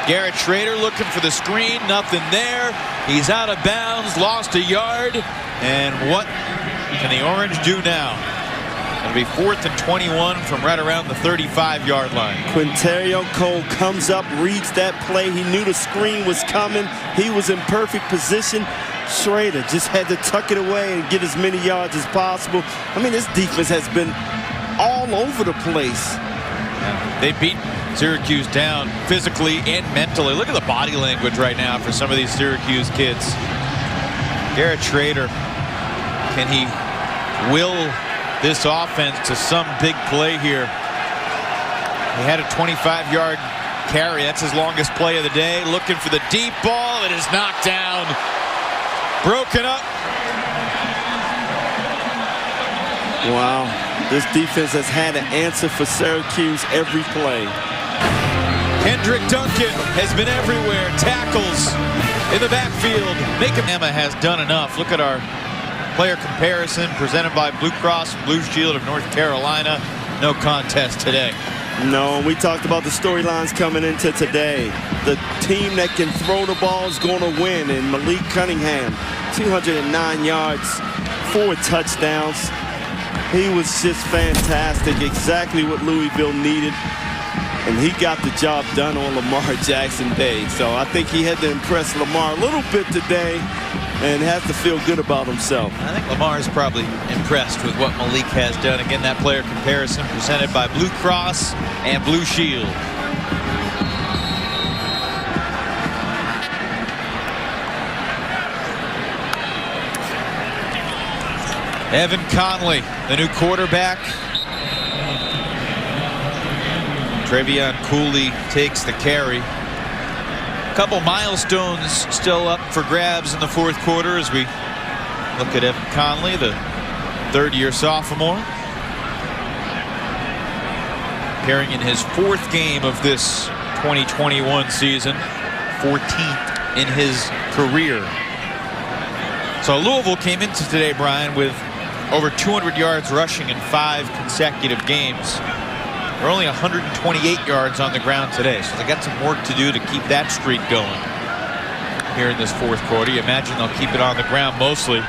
Garrett Schrader looking for the screen. Nothing there. He's out of bounds. Lost a yard. And what can the Orange do now? It'll be 4th and 21 from right around the 35-yard line. Quinterio Cole comes up, reads that play. He knew the screen was coming. He was in perfect position. Schrader just had to tuck it away and get as many yards as possible. I mean, this defense has been all over the place. They beat Syracuse down physically and mentally. Look at the body language right now for some of these Syracuse kids. Garrett Schrader, can he will this offense to some big play here? He had a 25-yard carry. That's his longest play of the day. Looking for the deep ball. It is knocked down. Broken up. Wow. This defense has had an answer for Syracuse every play. Kendrick Duncan has been everywhere. Tackles in the backfield. Emma has done enough. Look at our player comparison presented by Blue Cross and Blue Shield of North Carolina. No contest today. No, we talked about the storylines coming into today. The team that can throw the ball is going to win. And Malik Cunningham, 209 yards, 4 touchdowns. He was just fantastic, exactly what Louisville needed. And he got the job done on Lamar Jackson Day. So I think he had to impress Lamar a little bit today and has to feel good about himself. I think Lamar is probably impressed with what Malik has done. Again, that player comparison presented by Blue Cross and Blue Shield. Evan Conley, the new quarterback. Trevion Cooley takes the carry. A couple milestones still up for grabs in the fourth quarter as we look at Evan Conley, the third-year sophomore. Appearing in his 4th game of this 2021 season, 14th in his career. So Louisville came into today, Brian, with over 200 yards rushing in 5 consecutive games. They're only 128 yards on the ground today, so they got some work to do to keep that streak going here in this fourth quarter. You imagine they'll keep it on the ground mostly.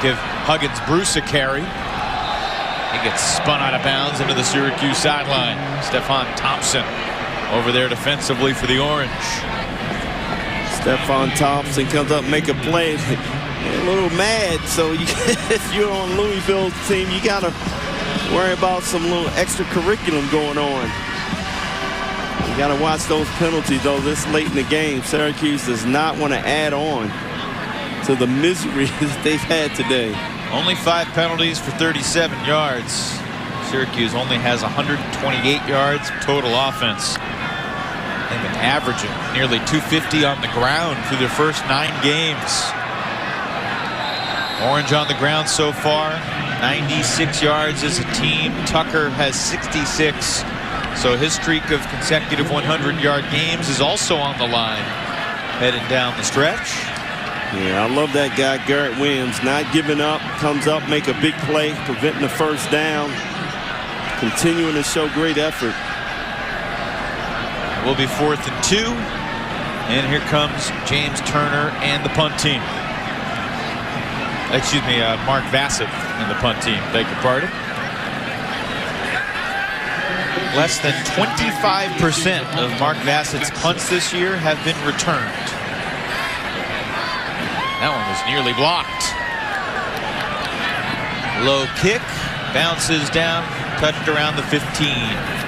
Give Huggins-Bruce a carry. He gets spun out of bounds into the Syracuse sideline. Stephon Thompson over there defensively for the Orange. Stephon Thompson comes up, make a play. A little mad, so if you're on Louisville's team, you got to worry about some little extra curriculum going on. You got to watch those penalties, though, this late in the game. Syracuse does not want to add on to the misery that they've had today. Only 5 penalties for 37 yards. Syracuse only has 128 yards total offense. They've been averaging nearly 250 on the ground through their first 9 games. Orange on the ground so far, 96 yards as a team. Tucker has 66. So his streak of consecutive 100-yard games is also on the line heading down the stretch. Yeah, I love that guy, Garrett Williams, not giving up, comes up, make a big play, preventing the first down, continuing to show great effort. It will be 4th and 2. And here comes James Turner and the punt team. Excuse me, Mark Vassett and the punt team. Beg your pardon. Less than 25% of Mark Vassett's punts this year have been returned. That one was nearly blocked. Low kick, bounces down, touched around the 15.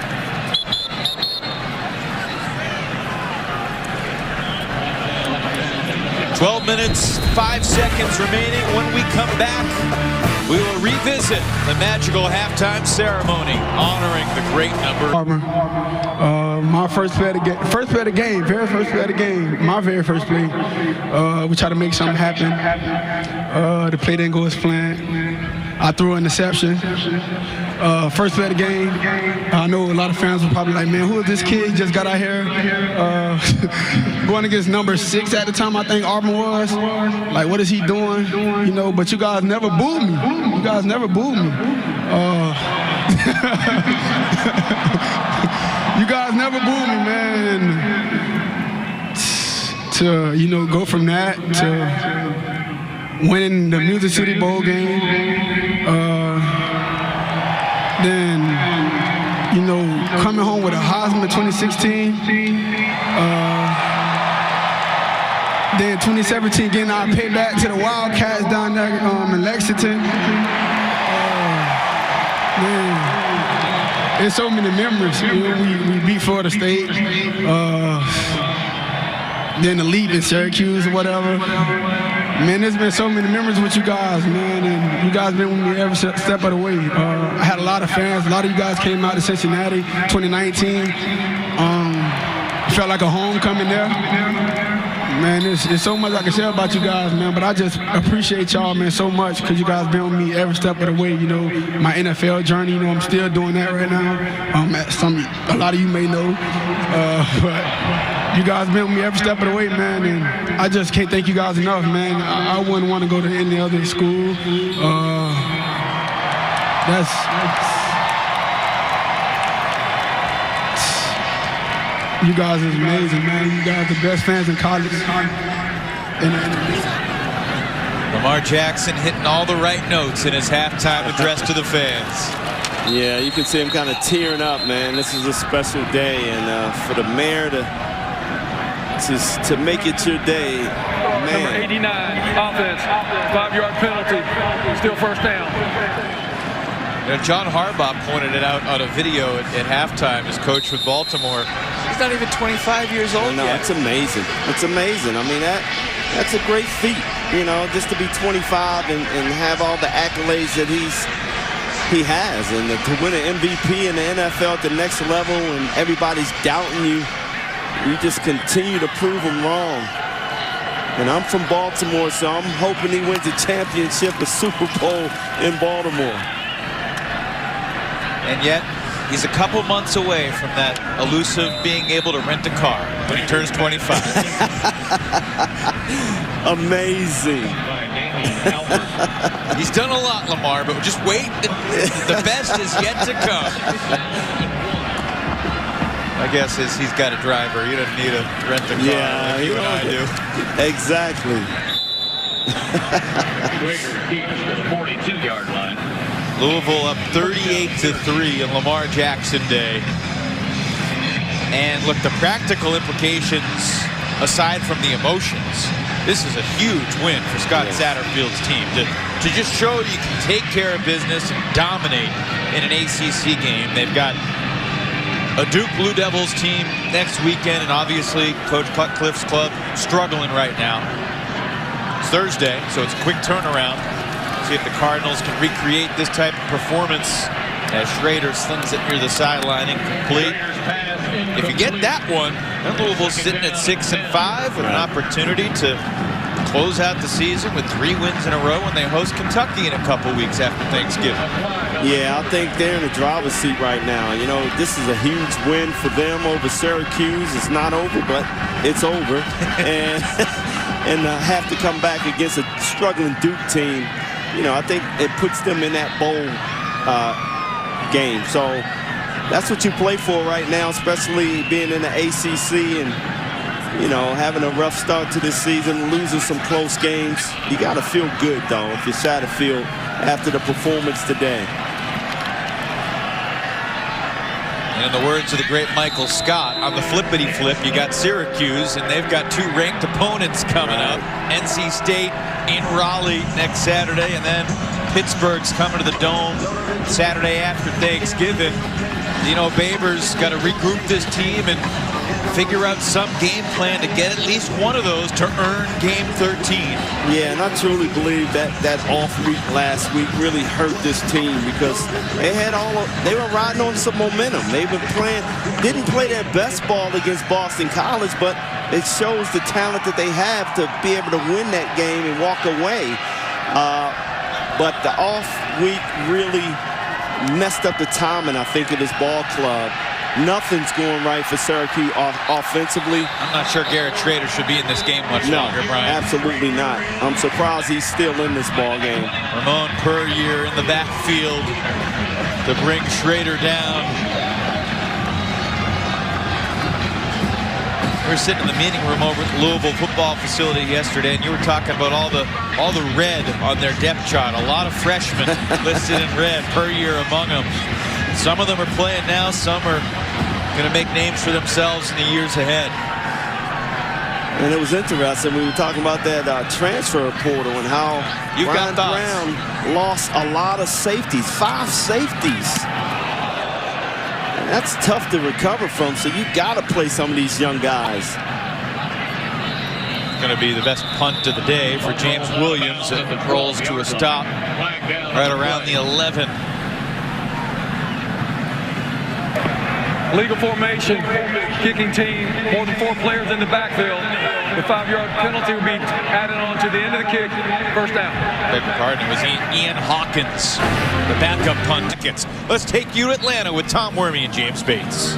12 minutes, 5 seconds remaining. When we come back, we will revisit the magical halftime ceremony honoring the great number. My first play of the game, very first play of the game, my very first play. We tried to make something happen. The play didn't go as planned. I threw an interception. First play of the game. I know a lot of fans were probably like, man, who is this kid? He just got out here. Going against number 6 at the time, I think Auburn was. Like, what is he doing? You know, but you guys never booed me. You guys never booed me. You guys never booed me, man. To, you know, go from that to winning the Music City Bowl game. Then, you know, coming home with a Heisman 2016. Then 2017, getting our payback to the Wildcats down there in Lexington. Man, there's so many memories. You know, we beat Florida State. Then the lead in Syracuse or whatever. Man, there's been so many memories with you guys, man, and you guys been with me every step of the way. I had a lot of fans. A lot of you guys came out to Cincinnati 2019. Felt like a homecoming there. Man, there's so much I can say about you guys, man, but I just appreciate y'all, man, so much because you guys been with me every step of the way, you know, my NFL journey, you know, I'm still doing that right now. A lot of you may know, but you guys been with me every step of the way, man, and I just can't thank you guys enough, man. I wouldn't want to go to any other school. You guys is amazing, man. You guys are the best fans in college. Lamar Jackson hitting all the right notes in his halftime address to the fans. Yeah, you can see him kind of tearing up, man. This is a special day, and for the mayor to make it your day, man. Number 89, offense, 5-yard penalty, still first down. You know, John Harbaugh pointed it out on a video at halftime, his coach with Baltimore. He's not even 25 years old yet. It's amazing. It's amazing. I mean, that's a great feat, you know, just to be 25 and have all the accolades that he has, and to win an MVP in the NFL at the next level, and everybody's doubting you. You just continue to prove them wrong. And I'm from Baltimore, so I'm hoping he wins a championship, a Super Bowl in Baltimore. And yet, he's a couple months away from that elusive being able to rent a car when he turns 25. Amazing. He's done a lot, Lamar, but just wait. The best is yet to come. My guess is he's got a driver. He doesn't need to rent a car like you and I do. Exactly. 42-yard line. Louisville up 38-3 in Lamar Jackson Day. And look, the practical implications, aside from the emotions, this is a huge win for Scott Satterfield's team. To just show you can take care of business and dominate in an ACC game. They've got a Duke Blue Devils team next weekend, and obviously Coach Cutcliffe's club struggling right now. It's Thursday, so it's a quick turnaround. See if the Cardinals can recreate this type of performance as Schrader slings it near the sideline incomplete. If you get that one, then Louisville's sitting at 6-5 with an opportunity to close out the season with 3 wins in a row when they host Kentucky in a couple weeks after Thanksgiving. Yeah, I think they're in the driver's seat right now. You know, this is a huge win for them over Syracuse. It's not over, but it's over. and have to come back against a struggling Duke team. You know, I think it puts them in that bowl game. So that's what you play for right now, especially being in the ACC and, you know, having a rough start to this season, losing some close games. You got to feel good, though, if you're Satterfield after the performance today. And in the words of the great Michael Scott, on the flippity flip, you got Syracuse, and they've got 2 ranked opponents coming up. NC State in Raleigh next Saturday, and then Pittsburgh's coming to the Dome Saturday after Thanksgiving. Dino Babers got to regroup this team and figure out some game plan to get at least one of those to earn game 13. Yeah, and I truly believe that off week last week really hurt this team because they were riding on some momentum. They've been didn't play their best ball against Boston College, but it shows the talent that they have to be able to win that game and walk away. But the off week really messed up the timing, I think, of this ball club. Nothing's going right for Syracuse offensively. I'm not sure Garrett Schrader should be in this game much longer, Brian. Absolutely not. I'm surprised he's still in this ball game. Ramon Puryear in the backfield to bring Schrader down. We were sitting in the meeting room over at the Louisville football facility yesterday, and you were talking about all the red on their depth chart. A lot of freshmen listed in red, Puryear among them. Some of them are playing now, some are going to make names for themselves in the years ahead. And it was interesting. We were talking about that transfer portal and how Brian Brown lost a lot of safeties, 5 safeties. And that's tough to recover from, so you got to play some of these young guys. Going to be the best punt of the day for James Williams. It rolls to a stop right around the 11. Legal formation, kicking team, more than 4 players in the backfield. The 5-yard penalty will be added on to the end of the kick. First down. Beg your pardon, it was Ian Hawkins, the backup punt tickets. Let's take you to Atlanta with Tom Wormy and James Bates.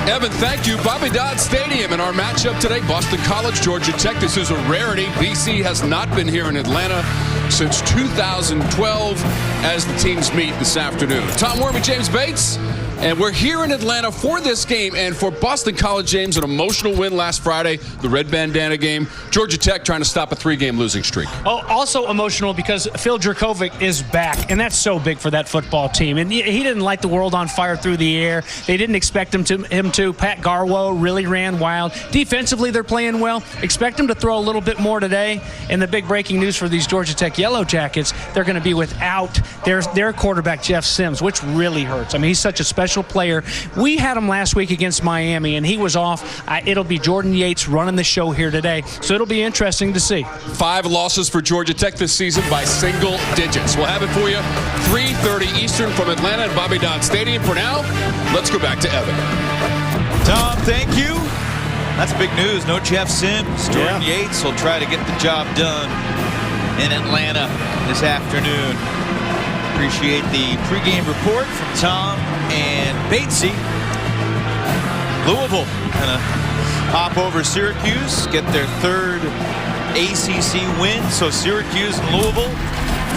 Evan, thank you. Bobby Dodd Stadium in our matchup today. Boston College, Georgia Tech. This is a rarity. BC has not been here in Atlanta since 2012 as the teams meet this afternoon. Tom Wormy, James Bates. And we're here in Atlanta for this game and for Boston College, James, an emotional win last Friday, the red bandana game. Georgia Tech trying to stop a 3-game losing streak. Oh, also emotional because Phil Dracovic is back, and that's so big for that football team. And he didn't light the world on fire through the air. They didn't expect him to. Pat Garwo really ran wild. Defensively, they're playing well. Expect him to throw a little bit more today. And the big breaking news for these Georgia Tech Yellow Jackets, they're going to be without their quarterback, Jeff Sims, which really hurts. I mean, he's such a special player. We had him last week against Miami, and he was off. It'll be Jordan Yates running the show here today, so it'll be interesting to see. 5 losses for Georgia Tech this season by single digits. We'll have it for you 3:30 Eastern from Atlanta at Bobby Dodd Stadium. For now, let's go back to Evan. Tom, thank you. That's big news. No Jeff Sims. Jordan Yates will try to get the job done in Atlanta this afternoon. Appreciate the pregame report from Tom and Batesy. Louisville gonna hop over Syracuse, get their 3rd ACC win. So Syracuse and Louisville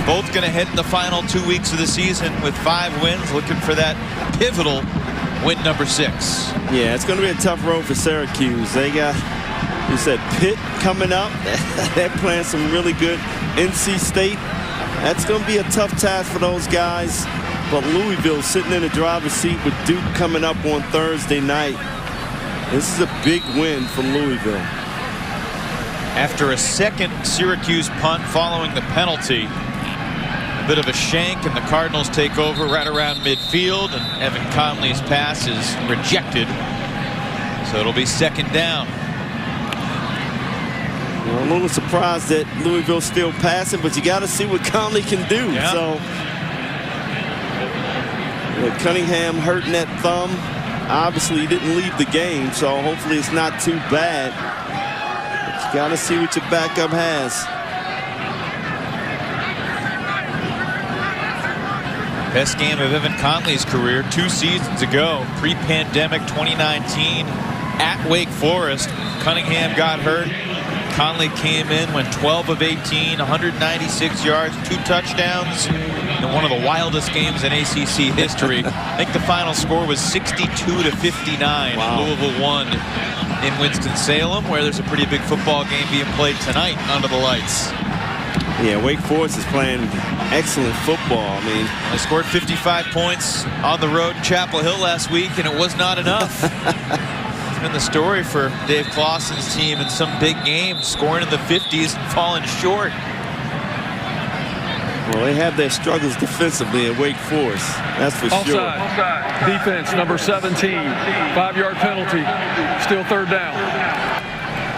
both gonna head in the final 2 weeks of the season with 5 wins, looking for that pivotal win number 6. Yeah, it's going to be a tough road for Syracuse. They got, you said, Pitt coming up. They're playing some really good. NC State. That's going to be a tough task for those guys. But Louisville sitting in the driver's seat with Duke coming up on Thursday night. This is a big win for Louisville. After a second Syracuse punt following the penalty, a bit of a shank, and the Cardinals take over right around midfield, and Evan Conley's pass is rejected. So it'll be 2nd down. Well, I'm a little surprised that Louisville's still passing, but you got to see what Conley can do. Yeah. So Cunningham hurting that thumb. Obviously, he didn't leave the game, so hopefully it's not too bad. But you got to see what your backup has. Best game of Evan Conley's career 2 seasons ago, pre-pandemic 2019 at Wake Forest. Cunningham got hurt. Conley came in, went 12 of 18, 196 yards, 2 touchdowns, in one of the wildest games in ACC history. I think the final score was 62-59. Wow. Louisville won in Winston-Salem, where there's a pretty big football game being played tonight under the lights. Yeah, Wake Forest is playing excellent football. I mean, they scored 55 points on the road in Chapel Hill last week, and it was not enough. It's been the story for Dave Clawson's team in some big games, scoring in the 50s and falling short. Well, they have their struggles defensively at Wake Forest. That's for sure. Offside. Defense, number 17. 5-yard penalty. Still 3rd down.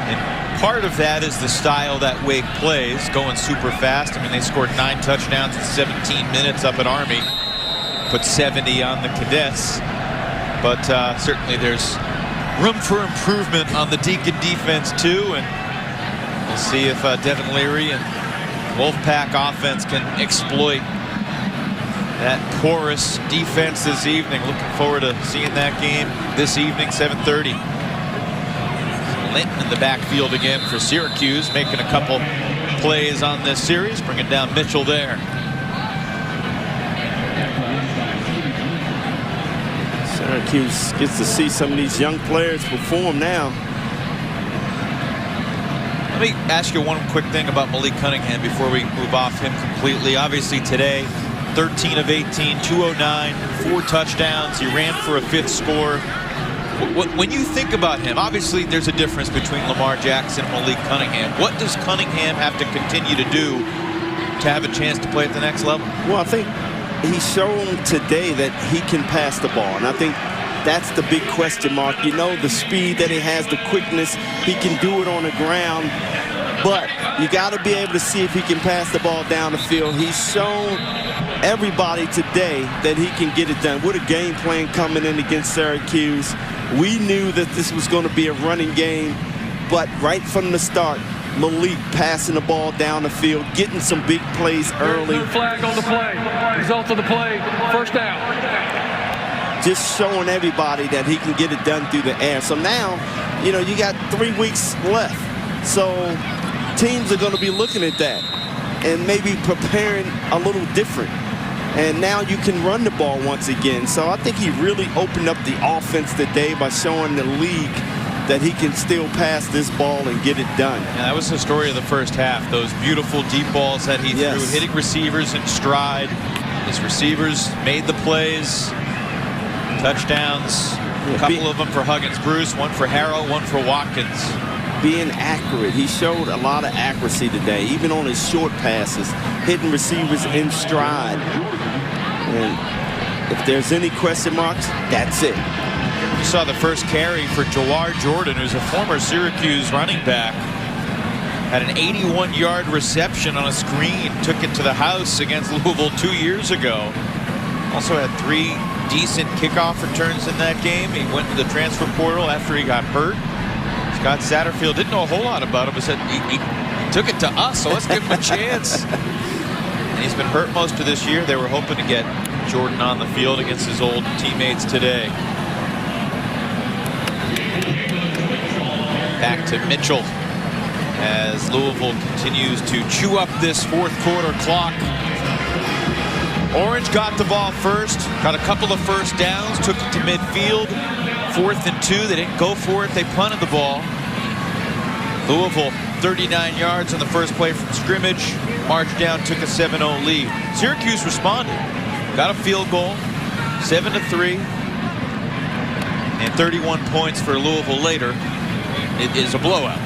And part of that is the style that Wake plays, going super fast. I mean, they scored 9 touchdowns in 17 minutes up at Army. Put 70 on the Cadets. But certainly there's room for improvement on the Deacon defense, too. And we'll see if Devin Leary and Wolfpack offense can exploit that porous defense this evening. Looking forward to seeing that game this evening, 7:30. Linton in the backfield again for Syracuse, making a couple plays on this series, bringing down Mitchell there. Syracuse gets to see some of these young players perform now. Let me ask you one quick thing about Malik Cunningham before we move off him completely. Obviously today, 13 of 18, 209, 4 touchdowns. He ran for a 5th score. When you think about him, obviously there's a difference between Lamar Jackson and Malik Cunningham. What does Cunningham have to continue to do to have a chance to play at the next level? Well, I think he's shown today that he can pass the ball, and I think that's the big question mark. You know, the speed that he has, the quickness, he can do it on the ground. But you got to be able to see if he can pass the ball down the field. He's shown everybody today that he can get it done. With a game plan coming in against Syracuse, we knew that this was going to be a running game, but right from the start, Malik passing the ball down the field, getting some big plays early. No flag on the play. Result of the play, first down. Just showing everybody that he can get it done through the air. So now, you know, you got 3 weeks left. So teams are going to be looking at that and maybe preparing a little different. And now you can run the ball once again. So I think he really opened up the offense today by showing the league that he can still pass this ball and get it done. Yeah, that was the story of the first half. Those beautiful deep balls that he threw, hitting receivers in stride. His receivers made the plays. Touchdowns. A couple of them for Huggins-Bruce, one for Harrell, one for Watkins. Being accurate. He showed a lot of accuracy today, even on his short passes, hitting receivers in stride. And if there's any question marks, that's it. You saw the first carry for Jawar Jordan, who's a former Syracuse running back. Had an 81-yard reception on a screen, took it to the house against Louisville 2 years ago. Also had 3 decent kickoff returns in that game. He went to the transfer portal after he got hurt. Scott Satterfield didn't know a whole lot about him, but said he took it to us, so let's give him a chance. And he's been hurt most of this year. They were hoping to get Jordan on the field against his old teammates today. Back to Mitchell as Louisville continues to chew up this fourth quarter clock. Orange got the ball first, got a couple of first downs, took it to midfield. 4th and 2, they didn't go for it, they punted the ball. Louisville 39 yards on the first play from scrimmage, marched down, took a 7-0 lead. Syracuse responded, got a field goal, 7-3, and 31 points for Louisville later. It is a blowout.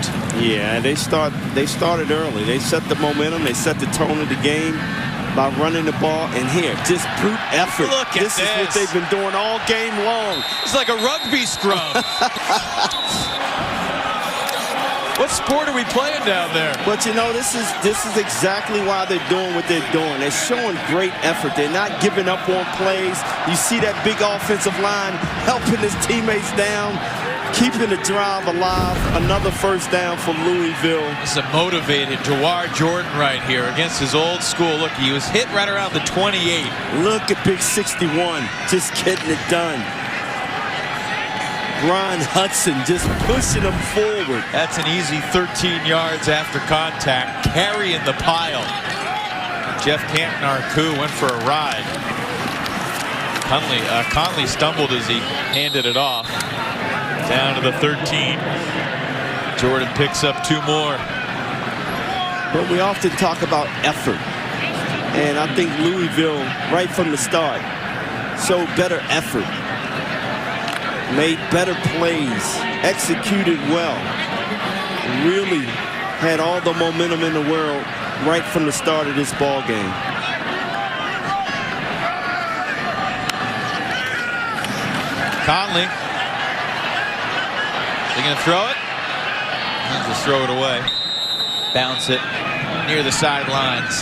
Yeah, they started early. They set the momentum, they set the tone of the game by running the ball, and here, just brute effort. Look at this. This is what they've been doing all game long. It's like a rugby scrum. What sport are we playing down there? But you know, this is exactly why they're doing what they're doing. They're showing great effort. They're not giving up on plays. You see that big offensive line helping his teammates down, keeping the drive alive. Another first down for Louisville. This is a motivated Jawar Jordan right here against his old school. Look, he was hit right around the 28. Look at big 61, just getting it done. Ron Hudson just pushing him forward. That's an easy 13 yards after contact, carrying the pile. Jeff Canton-Arcou went for a ride. Conley stumbled as he handed it off. Down to the 13. Jordan picks up 2 more. But we often talk about effort. And I think Louisville, right from the start, showed better effort. Made better plays. Executed well. Really had all the momentum in the world right from the start of this ball game. Conley. They're going to throw it. And just throw it away. Bounce it near the sidelines.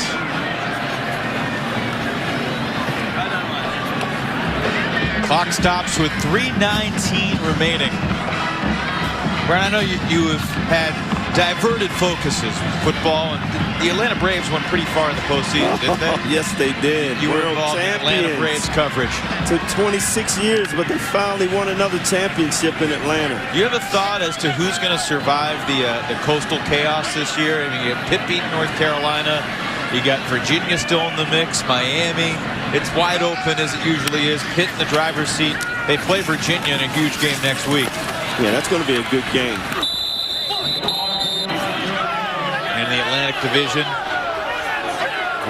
Clock stops with 3:19 remaining. Brian, I know you have had diverted focuses with football, and the Atlanta Braves went pretty far in the postseason, didn't they? Yes, they did. You were involved in Atlanta Braves coverage. Took 26 years, but they finally won another championship in Atlanta. You have a thought as to who's going to survive the coastal chaos this year? I mean, you have Pitt beating North Carolina. You got Virginia still in the mix, Miami. It's wide open as it usually is. Pitt in the driver's seat. They play Virginia in a huge game next week. Yeah, that's going to be a good game. In the Atlantic Division,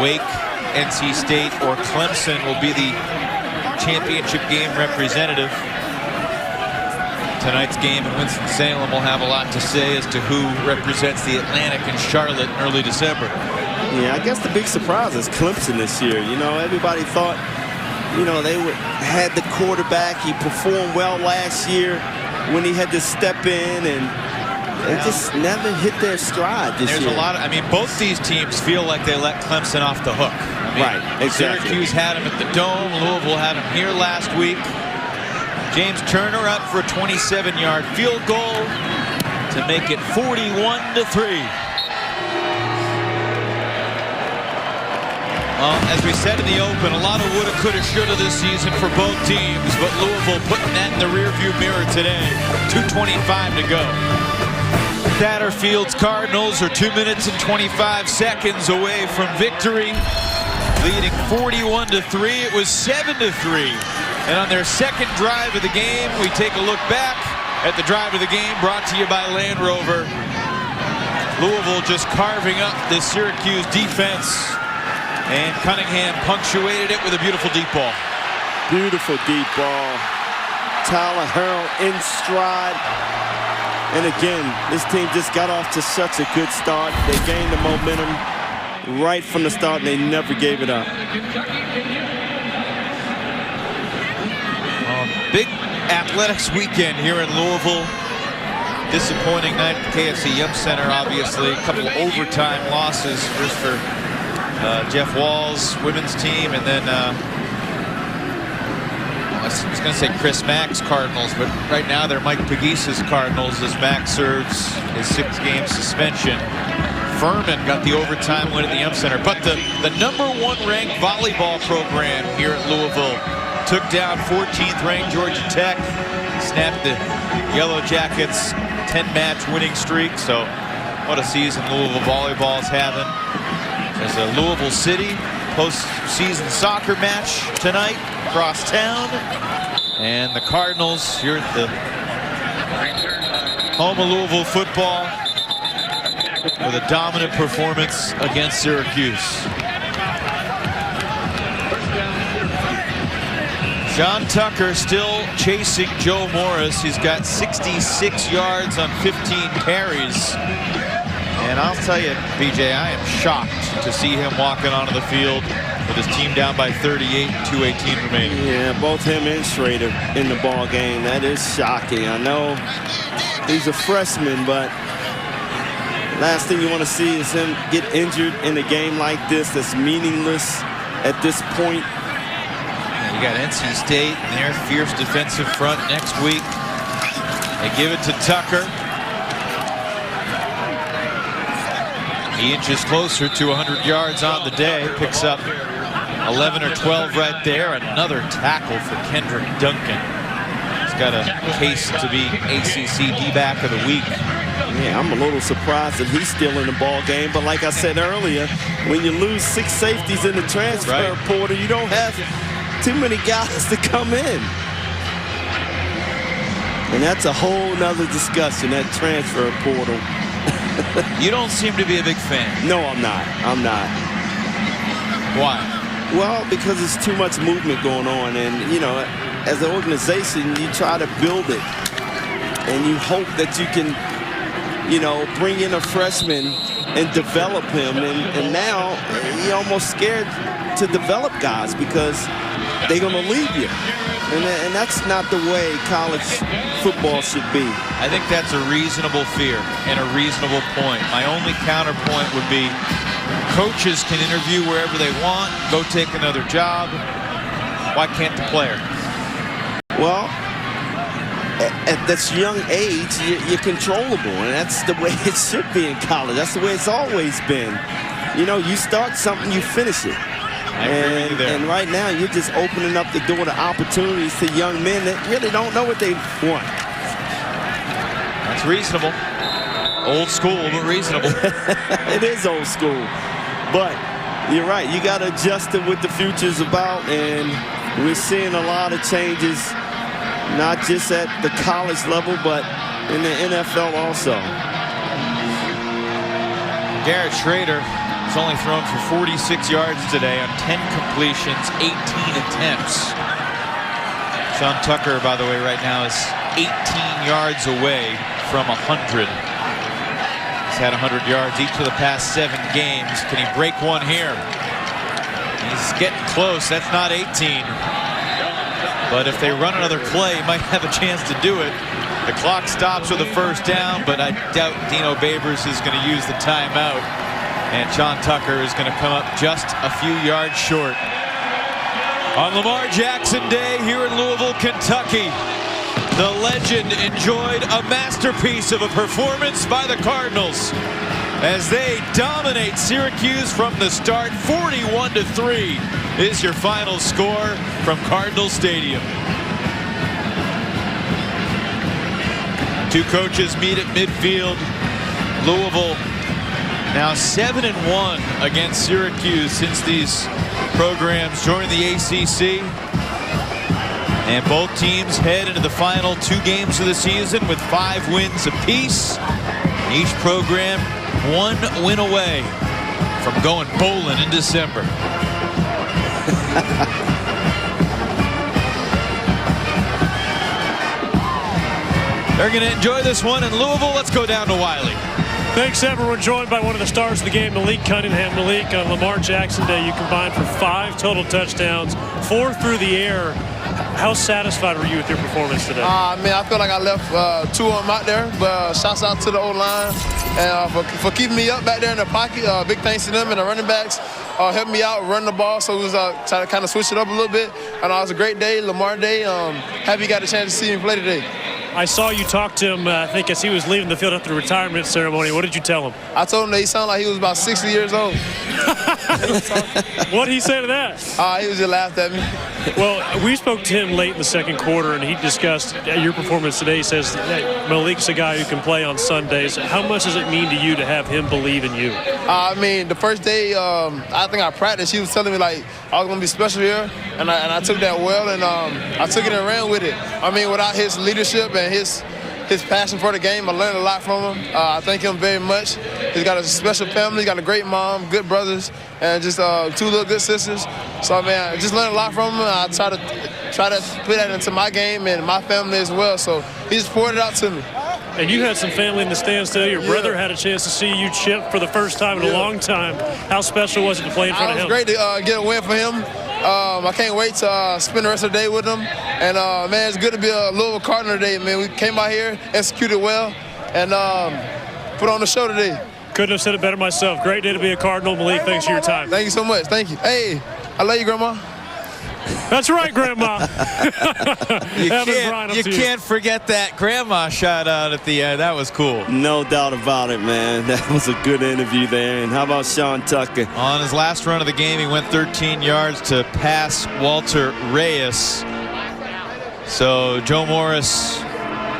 Wake, NC State, or Clemson will be the championship game representative. Tonight's game in Winston-Salem will have a lot to say as to who represents the Atlantic in Charlotte in early December. Yeah, I guess the big surprise is Clemson this year. You know, everybody thought, you know, they had the quarterback. He performed well last year when he had to step in and, They just never hit their stride this year. There's a lot of, I mean, both these teams feel like they let Clemson off the hook. I mean, right, exactly. Syracuse had him at the Dome. Louisville had him here last week. James Turner up for a 27-yard field goal to make it 41-3. As we said in the open, a lot of woulda, coulda, shoulda this season for both teams, but Louisville putting that in the rearview mirror today. 2:25 to go. Satterfield's Cardinals are 2 minutes and 25 seconds away from victory, leading 41-3. It was 7-3. And on their second drive of the game, we take a look back at the drive of the game brought to you by Land Rover. Louisville just carving up the Syracuse defense, and Cunningham punctuated it with a beautiful deep ball. Beautiful deep ball. Tyler Harrell in stride. And again, this team just got off to such a good start. They gained the momentum right from the start, and they never gave it up. Big athletics weekend here in Louisville. Disappointing night at the KFC Yum Center, obviously. A couple of overtime losses. First for Jeff Wall's women's team, and then I was going to say Chris Mack's Cardinals, but right now they're Mike Peguesa's Cardinals as Mack serves his 6-game suspension. Furman got the overtime win at the Yum Center, but the #1 ranked volleyball program here at Louisville took down 14th ranked Georgia Tech, snapped the Yellow Jackets' 10-match winning streak. So what a season Louisville volleyball is having. There's a Louisville City postseason soccer match tonight across town, and the Cardinals here at the home of Louisville football with a dominant performance against Syracuse. John Tucker still chasing Joe Morris. He's got 66 yards on 15 carries. And I'll tell you, BJ, I am shocked to see him walking onto the field with his team down by 38, 2:18 remaining. Yeah, both him and Schrader in the ball game. That is shocking. I know he's a freshman, but last thing you want to see is him get injured in a game like this that's meaningless at this point. You got NC State and their fierce defensive front next week. They give it to Tucker. He inches closer to 100 yards on the day. Picks up 11 or 12 right there. Another tackle for Kendrick Duncan. He's got a case to be ACC D-back of the week. Yeah, I'm a little surprised that he's still in the ball game. But like I said earlier, when you lose 6 safeties in the transfer portal, you don't have too many guys to come in. And that's a whole nother discussion, that transfer portal. You don't seem to be a big fan. No, I'm not. I'm not. Why? Well, because there's too much movement going on. And, you know, as an organization, you try to build it. And you hope that you can, you know, bring in a freshman and develop him. And now you're almost scared to develop guys because they're going to leave you. And that's not the way college football should be. I think that's a reasonable fear and a reasonable point. My only counterpoint would be coaches can interview wherever they want, go take another job. Why can't the player? Well, at this young age, you're controllable, and that's the way it should be in college. That's the way it's always been. You know, you start something, you finish it. And right now, you're just opening up the door to opportunities to young men that really don't know what they want. That's reasonable. Old school, but reasonable. It is old school. But you're right. You got to adjust to what the future's about. And we're seeing a lot of changes, not just at the college level, but in the NFL also. Garrett Schrader has only thrown for 46 yards today on 10 completions, 18 attempts. Sean Tucker, by the way, right now is 18 yards away from 100. He's had 100 yards each of the past 7 games. Can he break one here? He's getting close. That's not 18. But if they run another play, he might have a chance to do it. The clock stops with a first down, but I doubt Dino Babers is going to use the timeout. And Sean Tucker is going to come up just a few yards short. On Lamar Jackson Day here in Louisville, Kentucky, the legend enjoyed a masterpiece of a performance by the Cardinals as they dominate Syracuse from the start. 41-3 is your final score from Cardinal Stadium. Two coaches meet at midfield. Louisville now 7-1 against Syracuse since these programs joined the ACC. And both teams head into the final 2 games of the season with 5 wins apiece. Each program 1 win away from going bowling in December. They're going to enjoy this one in Louisville. Let's go down to Wiley. Thanks, everyone. Joined by one of the stars of the game, Malik Cunningham. Malik, on Lamar Jackson Day, you combined for 5 total touchdowns, 4 through the air. How satisfied were you with your performance today? Man, I feel like I left 2 of them out there, but shouts out to the O-line and for keeping me up back there in the pocket. Big thanks to them and the running backs helped me out running the ball, so it was trying to kind of switch it up a little bit. And it was a great day, Lamar Day. Happy you got a chance to see me play today. I saw you talk to him, I think, as he was leaving the field after the retirement ceremony. What did you tell him? I told him that he sounded like he was about 60 years old. What did he say to that? He was just laughed at me. Well, we spoke to him late in the second quarter, and he discussed your performance today. He says that Malik's a guy who can play on Sundays. How much does it mean to you to have him believe in you? I mean, the first day, I think I practiced. He was telling me, like, I was going to be special here, and I took that well, and I took it and ran with it. I mean, without his leadership and his passion for the game, I learned a lot from him. I thank him very much. He's got a special family. He's got a great mom, good brothers, and just 2 little good sisters. So, man, I just learned a lot from him. I try to put that into my game and my family as well. So he just poured it out to me. And you had some family in the stands today. Your brother had a chance to see you chip for the first time in a long time. How special was it to play in front of him? It was great to get a win for him. I can't wait to spend the rest of the day with him. And, man, it's good to be a Louisville Cardinal today, man. We came out here, executed well, and put on the show today. Couldn't have said it better myself. Great day to be a Cardinal. Malik, thanks for your time. Thank you so much. Thank you. Hey, I love you, Grandma. That's right, Grandma. You can't forget that Grandma shout out at the end. That was cool. No doubt about it, man. That was a good interview there. And how about Sean Tucker? On his last run of the game, he went 13 yards to pass Walter Reyes. So Joe Morris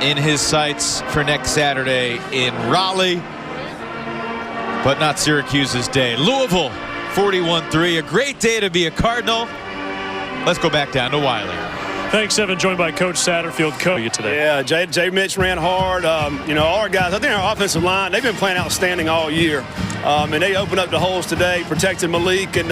in his sights for next Saturday in Raleigh, but not Syracuse's day. Louisville 41-3, a great day to be a Cardinal. Let's go back down to Wiley. Thanks, Evan. Joined by Coach Satterfield. Coach today. Yeah, Jay Mitch ran hard. You know, all our guys, I think our offensive line, they've been playing outstanding all year. And they opened up the holes today, protected Malik, and